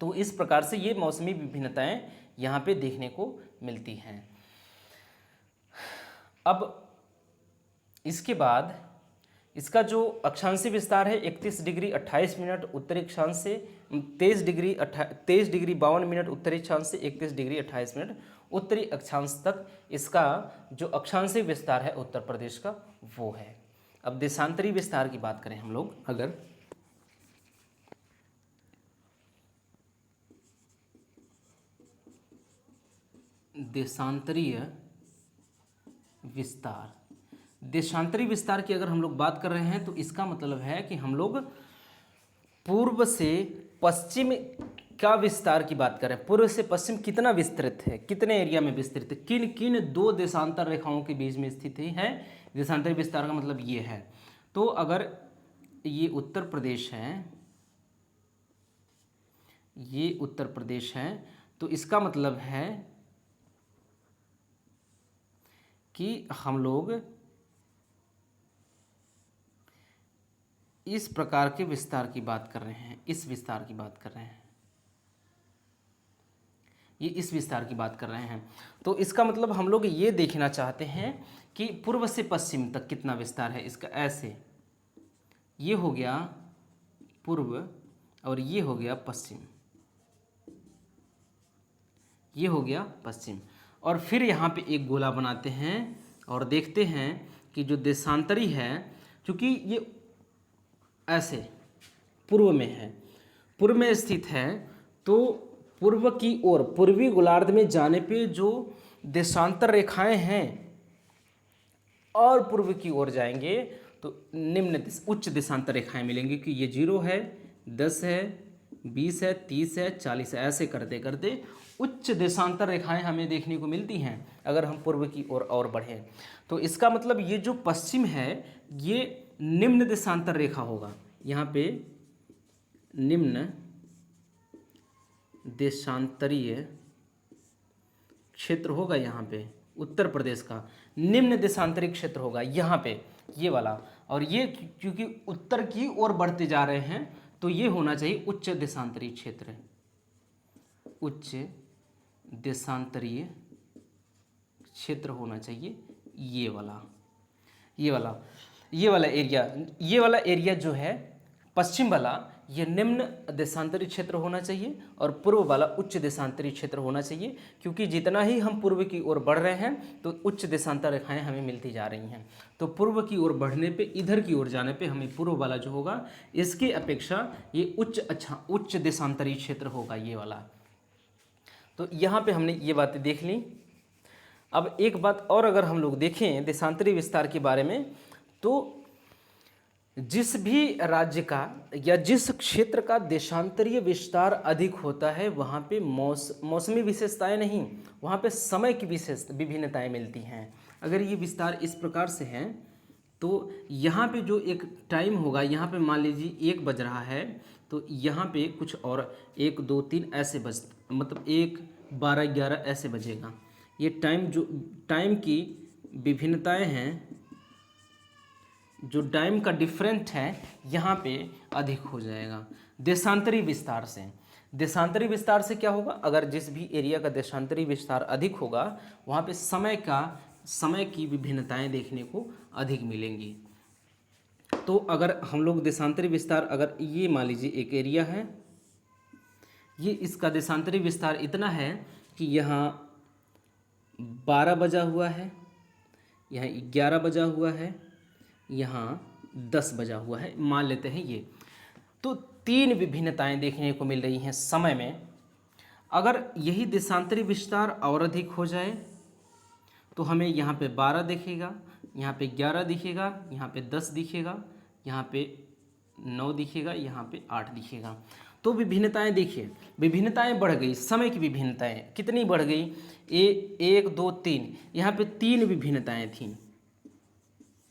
तो इस प्रकार से ये मौसमी विभिन्नताएं यहाँ पे देखने को मिलती हैं। अब इसके बाद इसका जो अक्षांशीय विस्तार है 31 डिग्री 28 मिनट उत्तरी अक्षांश से, 23 डिग्री 52 मिनट उत्तरी अक्षांश से 31 डिग्री 28 मिनट उत्तरी अक्षांश तक इसका जो अक्षांशीय विस्तार है उत्तर प्रदेश का वो है। अब देशांतरी विस्तार की बात करें हम लोग अगर, देशांतरीय विस्तार, देशांतरी विस्तार की अगर हम लोग बात कर रहे हैं तो इसका मतलब है कि हम लोग पूर्व से पश्चिम का विस्तार की बात कर रहे हैं। पूर्व से पश्चिम कितना विस्तृत है, कितने एरिया में विस्तृत है, किन किन 2 देशांतर रेखाओं के बीच में स्थित है। देशांतरी विस्तार का मतलब ये है। तो अगर ये उत्तर प्रदेश है, ये उत्तर प्रदेश है, तो इसका मतलब है कि हम लोग इस प्रकार के विस्तार की बात कर रहे हैं, इस विस्तार की बात कर रहे हैं, ये इस विस्तार की बात कर रहे हैं। तो इसका मतलब हम लोग ये देखना चाहते हैं कि पूर्व से पश्चिम तक कितना विस्तार है इसका। ऐसे ये हो गया पूर्व और ये हो गया पश्चिम, ये हो गया पश्चिम, और फिर यहाँ पे एक गोला बनाते हैं और देखते हैं कि जो देशांतरी है, क्योंकि ये ऐसे पूर्व में है, पूर्व में स्थित है, तो पूर्व की ओर पूर्वी गोलार्ध में जाने पे जो देशांतर रेखाएं हैं और पूर्व की ओर जाएंगे तो निम्न उच्च देशांतर रेखाएं मिलेंगी कि ये 0 है, 10 है, 20 है, 30 है, 40 है, ऐसे करते करते उच्च देशांतर रेखाएं हमें देखने को मिलती हैं अगर हम पूर्व की ओर और बढ़ें। तो इसका मतलब ये जो पश्चिम है ये निम्न देशांतर रेखा होगा, यहाँ पे निम्न देशांतरीय क्षेत्र होगा, यहाँ पे उत्तर प्रदेश का निम्न देशांतरीय क्षेत्र होगा यहाँ पे, ये वाला। और ये क्योंकि उत्तर की ओर बढ़ते जा रहे हैं तो ये होना चाहिए उच्च देशांतरीय क्षेत्र, उच्च देशांतरीय क्षेत्र होना चाहिए ये वाला, ये वाला, ये वाला एरिया, ये वाला एरिया जो है पश्चिम वाला ये निम्न देशांतरीय क्षेत्र होना चाहिए और पूर्व वाला उच्च देशांतरीय क्षेत्र होना चाहिए, क्योंकि जितना ही हम पूर्व की ओर बढ़ रहे हैं तो उच्च देशांतर रेखाएं हमें मिलती जा रही हैं। तो पूर्व की ओर बढ़ने पे, इधर की ओर जाने पे हमें पूर्व वाला जो होगा इसके अपेक्षा ये उच्च देशांतरीय क्षेत्र होगा ये वाला। तो यहाँ पे हमने ये बातें देख ली। अब एक बात और अगर हम लोग देखें देशांतरीय विस्तार के बारे में, तो जिस भी राज्य का या जिस क्षेत्र का देशांतरीय विस्तार अधिक होता है वहाँ पे मौसमी विशेषताएं नहीं, वहाँ पे समय की विभिन्नताएं मिलती हैं। अगर ये विस्तार इस प्रकार से है तो यहाँ पे जो एक टाइम होगा, यहाँ पे मान लीजिए 1 बज रहा है तो यहाँ पे कुछ और 1, 2, 3 ऐसे मतलब 1, 12, 11 ऐसे बजेगा। ये टाइम की विभिन्नताएं हैं, जो टाइम का डिफरेंट है यहाँ पे अधिक हो जाएगा देशांतरीय विस्तार से। देशांतरीय विस्तार से क्या होगा, अगर जिस भी एरिया का देशांतरीय विस्तार अधिक होगा वहाँ पे समय की विभिन्नताएं देखने को अधिक मिलेंगी। तो अगर हम लोग देशांतरीय विस्तार, अगर ये मान लीजिए एक एरिया है, ये इसका देशांतरीय विस्तार इतना है कि यहाँ 12 बजा हुआ है, यहाँ 11 बजा हुआ है, यहाँ 10 बजा हुआ है, मान लेते हैं ये। तो 3 विभिन्नताएं देखने को मिल रही हैं समय में। अगर यही देशांतरीय विस्तार और अधिक हो जाए तो हमें यहाँ पे 12 दिखेगा, यहाँ पे 11 दिखेगा, यहाँ पे 10 दिखेगा, यहाँ पे 9 दिखेगा, यहाँ पे 8 दिखेगा। तो विभिन्नताएं देखिए, विभिन्नताएं बढ़ गई, समय की विभिन्नताएं कितनी बढ़ गई, 1, 2, 3, यहाँ पे 3 विभिन्नताएं थीं,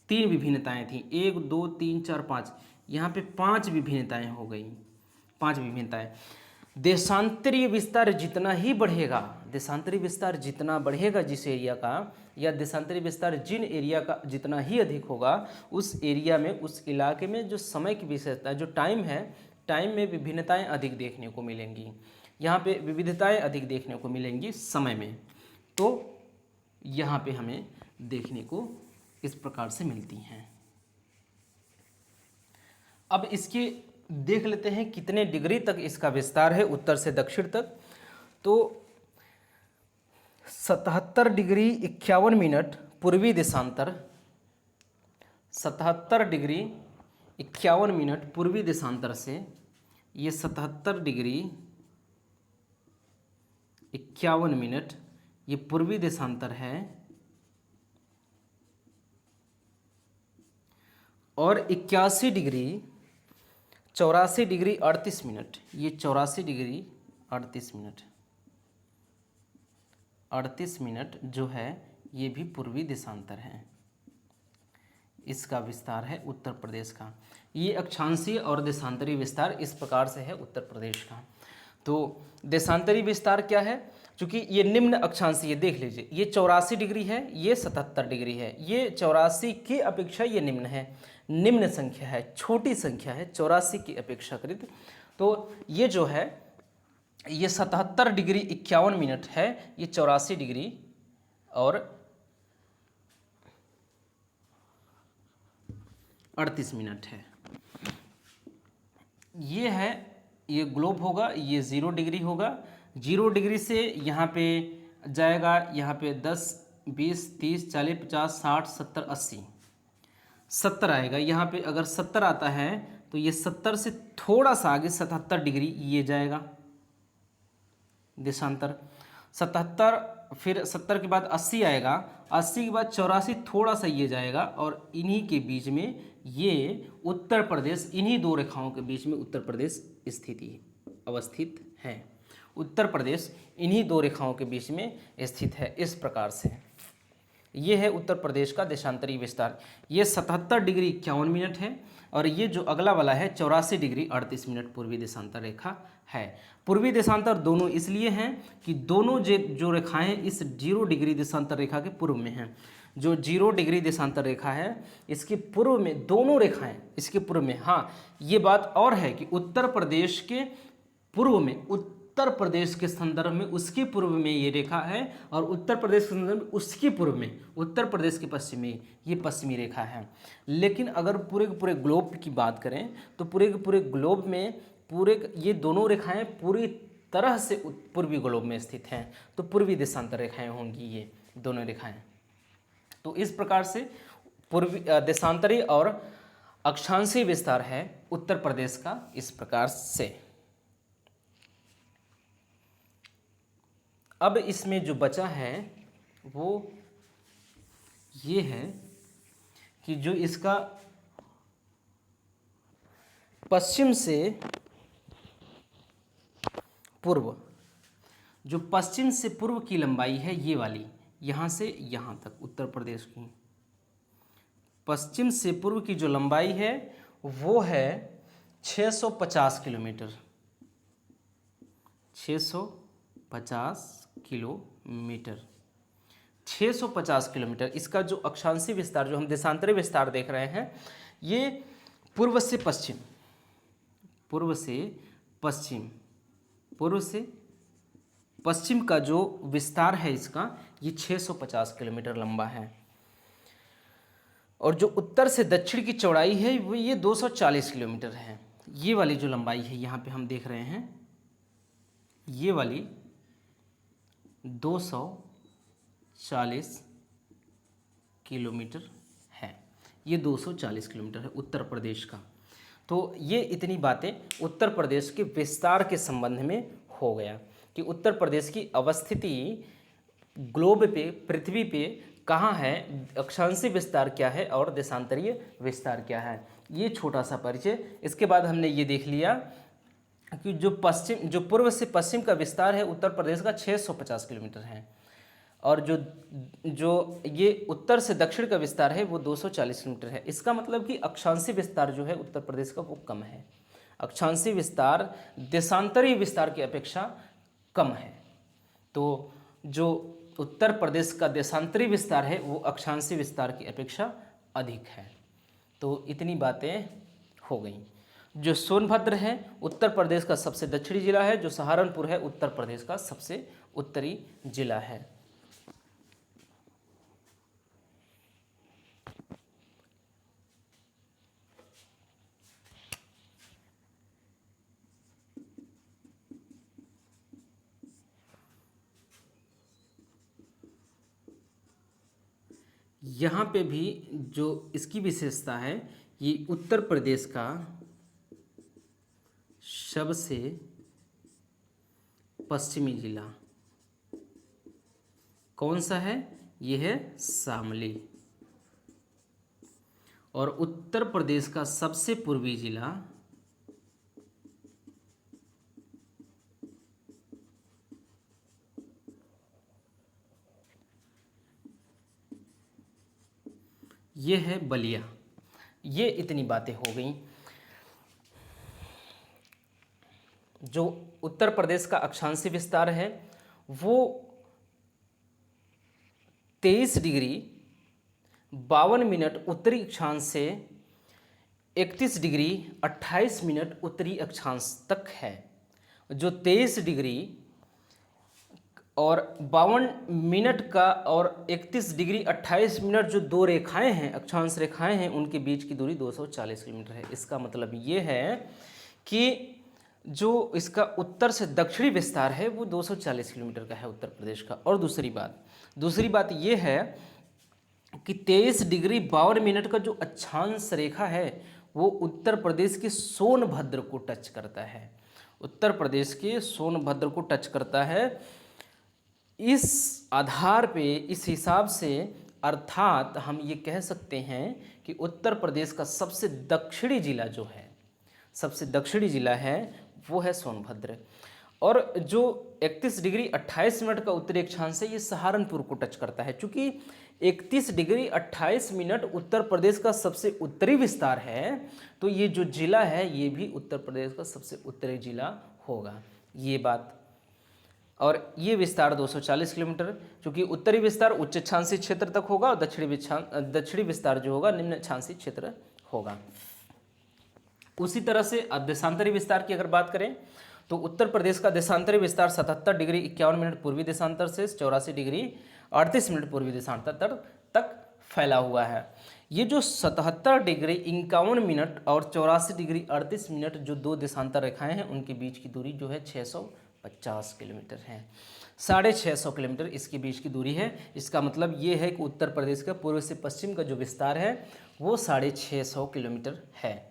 3 विभिन्नताएं थीं, 1, 2, 3, 4, 5, यहाँ पे 5 विभिन्नताएं हो गई, 5 विभिन्नताएं। देशांतरीय विस्तार जितना ही बढ़ेगा, देशांतरीय विस्तार जितना बढ़ेगा जिस एरिया का, या देशांतरीय विस्तार जिन एरिया का जितना ही अधिक होगा, उस एरिया में, उस इलाके में जो समय की विशेषता, जो टाइम है, टाइम में विभिन्नताएं अधिक देखने को मिलेंगी। यहाँ पे विविधताएं अधिक देखने को मिलेंगी समय में। तो यहाँ पे हमें देखने को इस प्रकार से मिलती हैं। अब इसके देख लेते हैं कितने डिग्री तक इसका विस्तार है उत्तर से दक्षिण तक। तो 77 डिग्री 51 मिनट पूर्वी देशांतर, 77 डिग्री 51 मिनट पूर्वी देशांतर से, ये 77 डिग्री 51 मिनट ये पूर्वी देशांतर है, और 81 डिग्री 84 डिग्री 38 मिनट, ये 84 डिग्री 38 मिनट, 38 मिनट जो है ये भी पूर्वी देशांतर है। इसका विस्तार है उत्तर प्रदेश का। ये अक्षांशीय और देशांतरीय विस्तार इस प्रकार से है उत्तर प्रदेश का। तो देशांतरीय विस्तार क्या है, चूँकि ये निम्न अक्षांशीय, देख लीजिए ये 84 डिग्री है, ये 77 डिग्री है, ये 84 की अपेक्षा ये निम्न है, निम्न संख्या है, छोटी संख्या है 84 की अपेक्षाकृत। तो ये जो है ये 77 डिग्री 51 मिनट है, ये 84 डिग्री और 38 मिनट है। ये है, ये ग्लोब होगा, ये 0 डिग्री होगा, 0 डिग्री से यहाँ पे जाएगा, यहाँ पे 10, 20, 30, 40, 50, 60, 70, 80, 70 आएगा। यहाँ पे अगर 70 आता है तो ये 70 से थोड़ा सा आगे 77 डिग्री ये जाएगा देशांतर, 77, फिर 70 के बाद 80 आएगा, 80 के बाद 84 थोड़ा सा ये जाएगा, और इन्हीं के बीच में ये उत्तर प्रदेश, इन्हीं 2 रेखाओं के बीच में उत्तर प्रदेश स्थिति अवस्थित है। उत्तर प्रदेश इन्हीं दो रेखाओं के बीच में स्थित है। इस प्रकार से ये है उत्तर प्रदेश का देशांतरी विस्तार। ये 77 डिग्री 51 मिनट है और ये जो अगला वाला है 84 डिग्री 38 मिनट पूर्वी देशांतर रेखा है। पूर्वी देशांतर दोनों इसलिए हैं कि दोनों जो रेखाएं इस 0 डिग्री देशांतर रेखा के पूर्व में हैं। जो 0 डिग्री देशांतर रेखा है इसके पूर्व में दोनों रेखाएं इसके पूर्व में। हाँ, ये बात और है कि उत्तर प्रदेश के पूर्व में, उत्तर प्रदेश के संदर्भ में उसके पूर्व में ये रेखा है और उत्तर प्रदेश के संदर्भ में उसके पूर्व में उत्तर प्रदेश के पश्चिम में ये पश्चिमी रेखा है। लेकिन अगर पूरे के पूरे ग्लोब की बात करें तो पूरे के पूरे ग्लोब में ये दोनों रेखाएं पूरी तरह से पूर्वी ग्लोब में स्थित हैं, तो पूर्वी देशांतर रेखाएं होंगी ये दोनों रेखाएं। तो इस प्रकार से पूर्वी देशांतरी और अक्षांशीय विस्तार है उत्तर प्रदेश का इस प्रकार से। अब इसमें जो बचा है वो ये है कि जो इसका पश्चिम से पूर्व, जो पश्चिम से पूर्व की लंबाई है ये वाली, यहाँ से यहाँ तक उत्तर प्रदेश की पश्चिम से पूर्व की जो लंबाई है वो है 650 किलोमीटर। 650 kilometre 650 kilometre. इसका जो अक्षांशीय विस्तार, जो हम देशांतरी विस्तार देख रहे हैं, ये पूर्व से पश्चिम, पूर्व से पश्चिम, पूर्व से पश्चिम का जो विस्तार है इसका, ये 650 किलोमीटर लंबा है। और जो उत्तर से दक्षिण की चौड़ाई है वो ये 240 किलोमीटर है। ये वाली जो लंबाई है यहाँ पे हम देख रहे हैं, ये वाली 240 किलोमीटर है। ये 240 किलोमीटर है उत्तर प्रदेश का। तो ये इतनी बातें उत्तर प्रदेश के विस्तार के संबंध में हो गया कि उत्तर प्रदेश की अवस्थिति ग्लोब पे, पृथ्वी पे कहाँ है, अक्षांशीय विस्तार क्या है और देशांतरीय विस्तार क्या है, ये छोटा सा परिचय। इसके बाद हमने ये देख लिया कि जो पूर्व से पश्चिम का विस्तार है उत्तर प्रदेश का 650 किलोमीटर है और जो ये उत्तर से दक्षिण का विस्तार है वो 240 किलोमीटर है। इसका मतलब कि अक्षांशीय विस्तार जो है उत्तर प्रदेश का वो कम है। अक्षांशीय विस्तार देशांतरीय विस्तार की अपेक्षा कम है। तो जो उत्तर प्रदेश का देशांतरीय विस्तार है वो अक्षांशीय विस्तार की अपेक्षा अधिक है। तो इतनी बातें हो गई। जो सोनभद्र है उत्तर प्रदेश का सबसे दक्षिणी जिला है, जो सहारनपुर है उत्तर प्रदेश का सबसे उत्तरी जिला है। यहाँ पे भी जो इसकी विशेषता है, ये उत्तर प्रदेश का सबसे पश्चिमी जिला कौन सा है, ये है शामली। और उत्तर प्रदेश का सबसे पूर्वी जिला ये है बलिया। ये इतनी बातें हो गई। जो उत्तर प्रदेश का अक्षांशीय विस्तार है वो 23 डिग्री 52 मिनट उत्तरी अक्षांश से 31 डिग्री 28 मिनट उत्तरी अक्षांश तक है। जो 23 डिग्री और 52 मिनट का और 31 डिग्री 28 मिनट जो दो रेखाएं हैं, अक्षांश रेखाएं हैं, उनके बीच की दूरी 240 किलोमीटर है। इसका मतलब ये है कि जो इसका उत्तर से दक्षिणी विस्तार है वो 240 किलोमीटर का है उत्तर प्रदेश का। और दूसरी बात ये है कि 23 डिग्री 52 मिनट का जो अक्षांश रेखा है वो उत्तर प्रदेश के सोनभद्र को टच करता है। उत्तर प्रदेश के सोनभद्र को टच करता है। इस आधार पे, इस हिसाब से, अर्थात हम ये कह सकते हैं कि उत्तर प्रदेश का सबसे दक्षिणी जिला जो है, सबसे दक्षिणी जिला है वो है सोनभद्र। और जो 31 डिग्री 28 मिनट का उत्तरी अक्षांश है ये सहारनपुर को टच करता है। चूंकि 31 डिग्री 28 मिनट उत्तर प्रदेश का सबसे उत्तरी विस्तार है, तो ये जो जिला है ये भी उत्तर प्रदेश का सबसे उत्तरी जिला होगा, ये बात। और ये विस्तार 240 किलोमीटर, चूंकि उत्तरी विस्तार उच्च अक्षांशीय क्षेत्र तक होगा और दक्षिणी विस्तार जो होगा निम्न अक्षांशीय क्षेत्र होगा। उसी तरह से देशांतरी विस्तार की अगर बात करें तो उत्तर प्रदेश का देशांतरी विस्तार 77 डिग्री 51 मिनट पूर्वी देशांतर से 84 डिग्री 38 मिनट पूर्वी देशांतर तक फैला हुआ है। ये जो 77 डिग्री 51 मिनट और 84 डिग्री 38 मिनट जो दो देशांतर रेखाएं हैं उनके बीच की दूरी जो है 650 किलोमीटर है। 650 किलोमीटर इसके बीच की दूरी है। इसका मतलब ये है कि उत्तर प्रदेश का पूर्व से पश्चिम का जो विस्तार है वो 650 किलोमीटर है।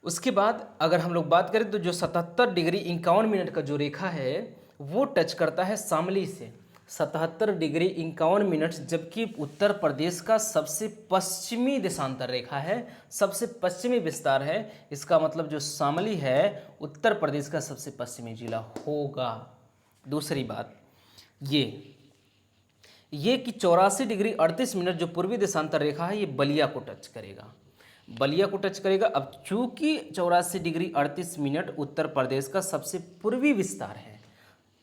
उसके बाद अगर हम लोग बात करें तो जो 77 डिग्री 51 मिनट का जो रेखा है वो टच करता है शामली से 77 डिग्री 51 मिनट, जबकि उत्तर प्रदेश का सबसे पश्चिमी देशांतर रेखा है, सबसे पश्चिमी विस्तार है। इसका मतलब जो शामली है उत्तर प्रदेश का सबसे पश्चिमी जिला होगा। दूसरी बात ये कि 84 डिग्री 38 मिनट जो पूर्वी देशांतर रेखा है ये बलिया को टच करेगा, बलिया को टच करेगा। अब चूंकि 84 डिग्री 38 मिनट उत्तर प्रदेश का सबसे पूर्वी विस्तार है,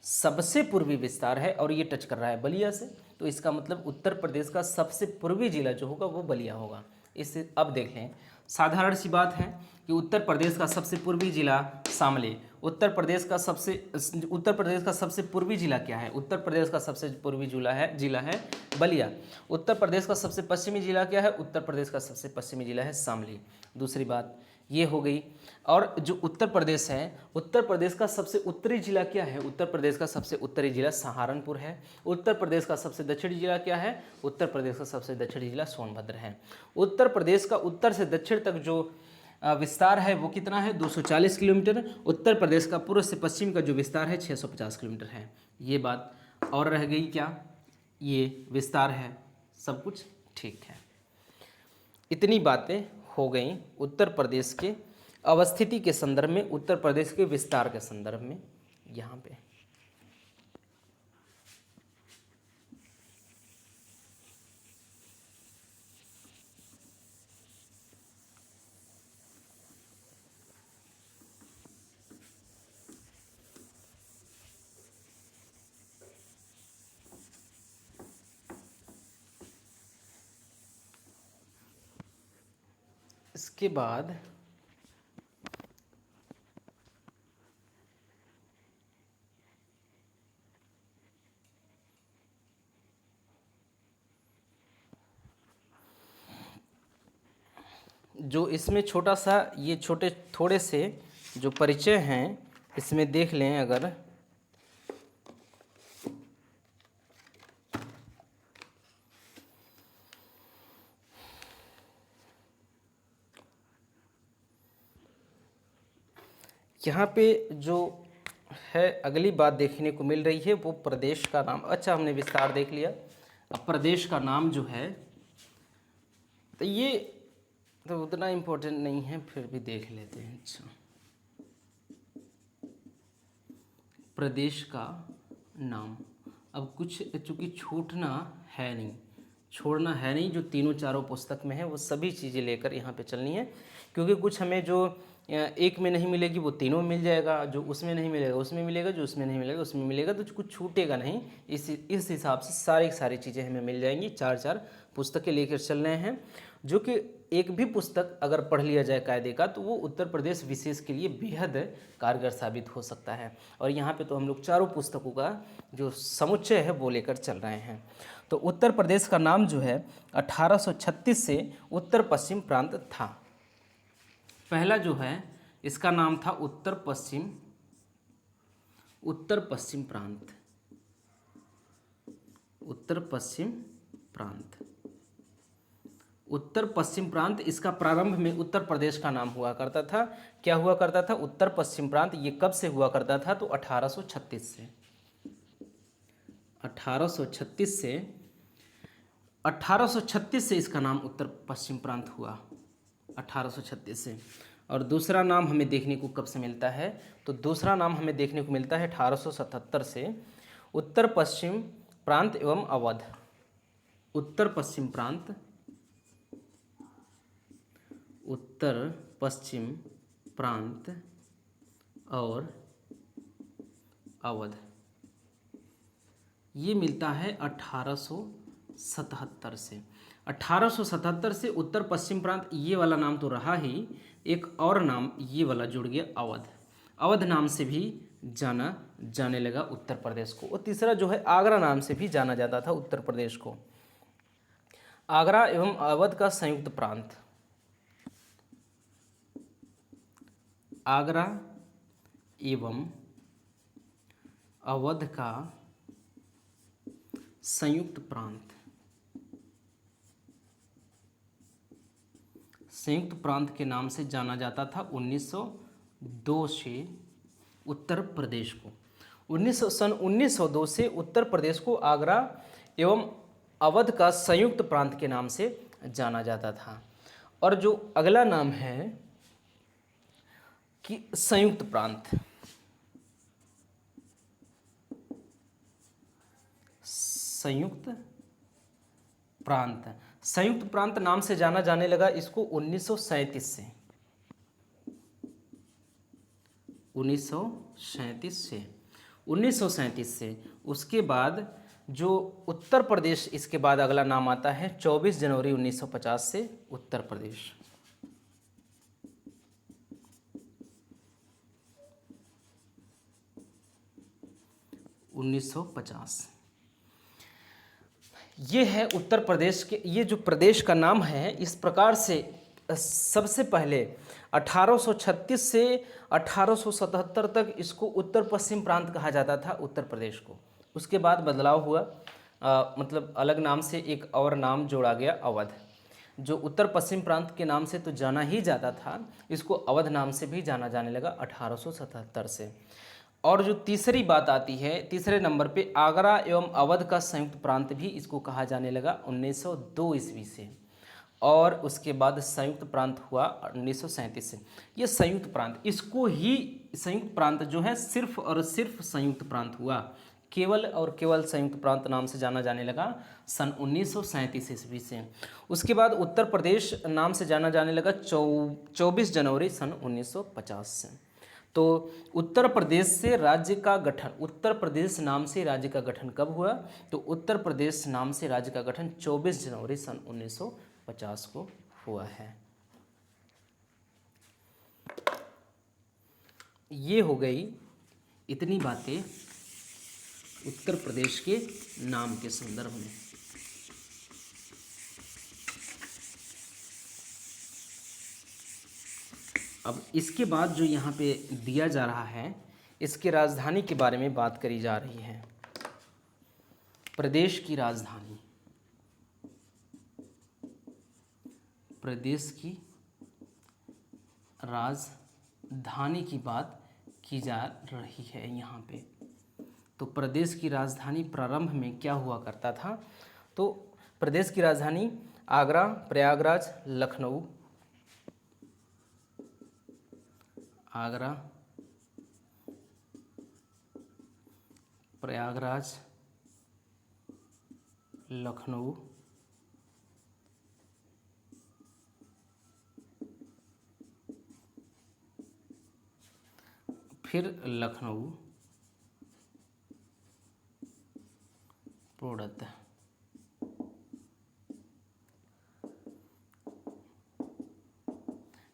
सबसे पूर्वी विस्तार है और ये टच कर रहा है बलिया से, तो इसका मतलब उत्तर प्रदेश का सबसे पूर्वी जिला जो होगा वो बलिया होगा। इससे अब देख लें, साधारण सी बात है कि उत्तर प्रदेश का सबसे पूर्वी जिला शामली, उत्तर प्रदेश का सबसे पूर्वी जिला क्या है? उत्तर प्रदेश का सबसे पूर्वी जिला है बलिया। उत्तर प्रदेश का सबसे पश्चिमी जिला क्या है? उत्तर प्रदेश का सबसे पश्चिमी जिला है शामली। दूसरी बात ये हो गई। और जो उत्तर प्रदेश है, उत्तर प्रदेश का सबसे उत्तरी जिला क्या है? उत्तर प्रदेश का सबसे उत्तरी जिला सहारनपुर है। उत्तर प्रदेश का सबसे दक्षिणी जिला क्या है? उत्तर प्रदेश का सबसे दक्षिणी जिला सोनभद्र है। उत्तर प्रदेश का उत्तर से दक्षिण तक जो विस्तार है वो कितना है? 240 किलोमीटर। उत्तर प्रदेश का पूर्व से पश्चिम का जो विस्तार है 650 किलोमीटर है। ये बात और रह गई क्या? ये विस्तार है, सब कुछ ठीक है। इतनी बातें हो गई उत्तर प्रदेश के अवस्थिति के संदर्भ में, उत्तर प्रदेश के विस्तार के संदर्भ में। यहाँ पे इसके बाद जो इसमें छोटा सा ये थोड़े से जो परिचय हैं इसमें देख लें अगर, यहाँ पे जो है अगली बात देखने को मिल रही है वो प्रदेश का नाम। अच्छा, हमने विस्तार देख लिया, अब प्रदेश का नाम जो है तो ये तो उतना इम्पोर्टेंट नहीं है, फिर भी देख लेते हैं। अच्छा, प्रदेश का नाम, अब कुछ चूँकि छोड़ना है नहीं, जो तीनों चारों पुस्तक में है वो सभी चीज़ें लेकर यहाँ पे चलनी है, क्योंकि कुछ हमें जो एक में नहीं मिलेगी वो तीनों में मिल जाएगा, जो उसमें नहीं मिलेगा उसमें मिलेगा, जो उसमें नहीं मिलेगा उसमें मिलेगा, तो कुछ छूटेगा नहीं। इस हिसाब से सारी चीज़ें हमें मिल जाएंगी। 4 पुस्तकें लेकर चल रहे हैं, जो कि एक भी पुस्तक अगर पढ़ लिया जाए कायदे का तो वो उत्तर प्रदेश विशेष के लिए बेहद कारगर साबित हो सकता है। और यहाँ पे तो हम लोग चारों पुस्तकों का जो समुच्चय है वो लेकर चल रहे हैं। तो उत्तर प्रदेश का नाम जो है 1836 से उत्तर पश्चिम प्रांत था। पहला जो है इसका नाम था उत्तर पश्चिम प्रांत, उत्तर पश्चिम प्रांत। इसका प्रारंभ में उत्तर प्रदेश का नाम हुआ करता था। क्या हुआ करता था? उत्तर पश्चिम प्रांत। ये कब से हुआ करता था? तो 1836 से इसका नाम उत्तर पश्चिम प्रांत हुआ, 1836 से। और दूसरा नाम हमें देखने को कब से मिलता है, तो दूसरा नाम हमें देखने को मिलता है 1877 से उत्तर पश्चिम प्रांत एवं अवध। उत्तर पश्चिम प्रांत, उत्तर पश्चिम प्रांत और अवध, ये मिलता है 1877 से। 1877 से उत्तर पश्चिम प्रांत, ये वाला नाम तो रहा ही, एक और नाम ये वाला जुड़ गया, अवध। अवध नाम से भी जाना जाने लगा उत्तर प्रदेश को। और तीसरा जो है आगरा नाम से भी जाना जाता था उत्तर प्रदेश को। आगरा एवं अवध का संयुक्त प्रांत, आगरा एवं अवध का संयुक्त प्रांत, संयुक्त प्रांत के नाम से जाना जाता था 1902 से उत्तर प्रदेश को। सन 1902 से उत्तर प्रदेश को आगरा एवं अवध का संयुक्त प्रांत के नाम से जाना जाता था। और जो अगला नाम है कि संयुक्त प्रांत, संयुक्त प्रांत, संयुक्त प्रांत नाम से जाना जाने लगा इसको 1937 से। 1937 से उसके बाद जो उत्तर प्रदेश, इसके बाद अगला नाम आता है 24 जनवरी 1950 से उत्तर प्रदेश। ये है उत्तर प्रदेश के, ये जो प्रदेश का नाम है इस प्रकार से सबसे पहले 1836 से 1877 तक इसको उत्तर पश्चिम प्रांत कहा जाता था उत्तर प्रदेश को। उसके बाद बदलाव हुआ, मतलब अलग नाम से एक और नाम जोड़ा गया अवध। जो उत्तर पश्चिम प्रांत के नाम से तो जाना ही जाता था, इसको अवध नाम से भी जाना जाने लगा 1877 से। और जो तीसरी बात आती है, तीसरे नंबर पे आगरा एवं अवध का संयुक्त प्रांत भी इसको कहा जाने लगा 1902 ईस्वी से। और उसके बाद संयुक्त प्रांत हुआ 1937 से। ये संयुक्त प्रांत, इसको ही संयुक्त प्रांत जो है सिर्फ और सिर्फ संयुक्त प्रांत हुआ, केवल और केवल संयुक्त प्रांत नाम से जाना जाने लगा सन 1937 ईस्वी से। उसके बाद उत्तर प्रदेश नाम से जाना जाने लगा 24 जनवरी सन 1950 से। तो उत्तर प्रदेश से राज्य का गठन, उत्तर प्रदेश नाम से राज्य का गठन कब हुआ, तो उत्तर प्रदेश नाम से राज्य का गठन 24 जनवरी सन 1950 को हुआ है। ये हो गई इतनी बातें उत्तर प्रदेश के नाम के संदर्भ में। अब इसके बाद जो यहाँ पे दिया जा रहा है, इसके राजधानी के बारे में बात करी जा रही है। प्रदेश की राजधानी, प्रदेश की राजधानी की बात की जा रही है यहाँ पे। तो प्रदेश की राजधानी प्रारंभ में क्या हुआ करता था, तो प्रदेश की राजधानी आगरा, प्रयागराज, लखनऊ, आगरा, प्रयागराज, लखनऊ, फिर लखनऊ, पूर्णतः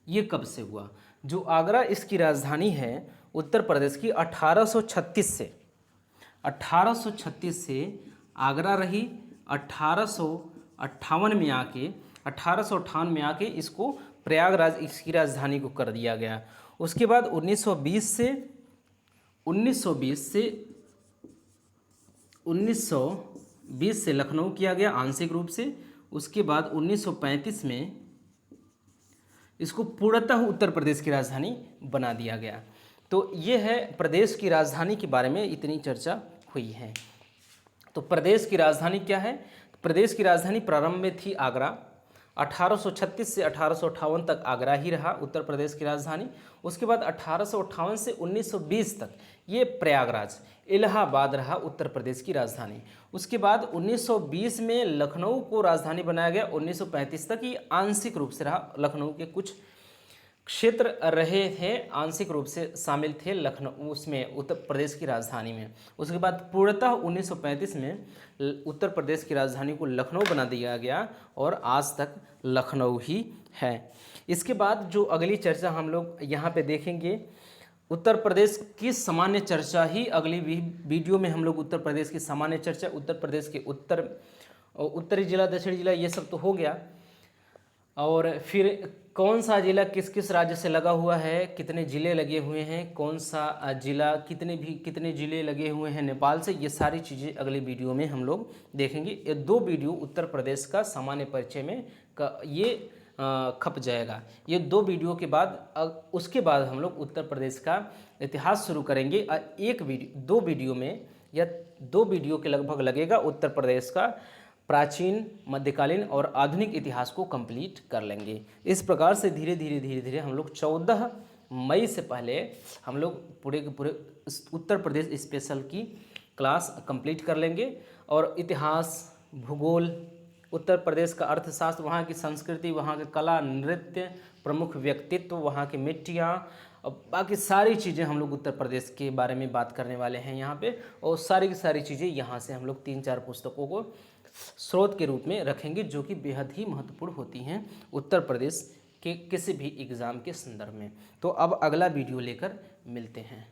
ये कब से हुआ, जो आगरा इसकी राजधानी है उत्तर प्रदेश की 1836 से आगरा रही। 1858 में आके इसको प्रयागराज इसकी राजधानी को कर दिया गया। उसके बाद 1920 से लखनऊ किया गया आंशिक रूप से। उसके बाद 1935 में इसको पूर्णतः उत्तर प्रदेश की राजधानी बना दिया गया। तो ये है प्रदेश की राजधानी के बारे में इतनी चर्चा हुई है। तो प्रदेश की राजधानी क्या है, प्रदेश की राजधानी प्रारंभ में थी आगरा, 1836 से 1858 तक आगरा ही रहा उत्तर प्रदेश की राजधानी। उसके बाद 1858 से 1920 तक ये प्रयागराज इलाहाबाद रहा उत्तर प्रदेश की राजधानी। उसके बाद 1920 में लखनऊ को राजधानी बनाया गया। 1935 तक ये आंशिक रूप से रहा, लखनऊ के कुछ क्षेत्र रहे थे, आंशिक रूप से शामिल थे लखनऊ उसमें उत्तर प्रदेश की राजधानी में। उसके बाद पूर्णतः 1935 में उत्तर प्रदेश की राजधानी को लखनऊ बना दिया गया और आज तक लखनऊ ही है। इसके बाद जो अगली चर्चा हम लोग यहाँ पे देखेंगे, उत्तर प्रदेश की सामान्य चर्चा ही अगली वीडियो में हम लोग उत्तर प्रदेश की सामान्य चर्चा, उत्तर प्रदेश के उत्तरी जिला, दक्षिणी जिला, ये सब तो हो गया। और फिर कौन सा जिला किस किस राज्य से लगा हुआ है, कितने ज़िले लगे हुए हैं, कौन सा जिला कितने ज़िले लगे हुए हैं नेपाल से, ये सारी चीज़ें अगले वीडियो में हम लोग देखेंगे। ये 2 वीडियो उत्तर प्रदेश का सामान्य परिचय में ये खप जाएगा। ये 2 वीडियो के बाद उसके बाद हम लोग उत्तर प्रदेश का इतिहास शुरू करेंगे। 2 वीडियो में या 2 वीडियो के लगभग लगेगा उत्तर प्रदेश का प्राचीन, मध्यकालीन और आधुनिक इतिहास को कंप्लीट कर लेंगे। इस प्रकार से धीरे धीरे हम लोग 14 मई से पहले हम लोग पूरे के पूरे उत्तर प्रदेश स्पेशल की क्लास कंप्लीट कर लेंगे। और इतिहास, भूगोल, उत्तर प्रदेश का अर्थशास्त्र, वहाँ की संस्कृति, वहाँ के कला, नृत्य, प्रमुख व्यक्तित्व, वहाँ की मिट्टियाँ और बाकी सारी चीज़ें हम लोग उत्तर प्रदेश के बारे में बात करने वाले हैं यहाँ पे। और सारी की सारी चीज़ें यहाँ से हम लोग 3-4 पुस्तकों को स्रोत के रूप में रखेंगे, जो कि बेहद ही महत्वपूर्ण होती हैं उत्तर प्रदेश के किसी भी एग्ज़ाम के संदर्भ में। तो अब अगला वीडियो लेकर मिलते हैं।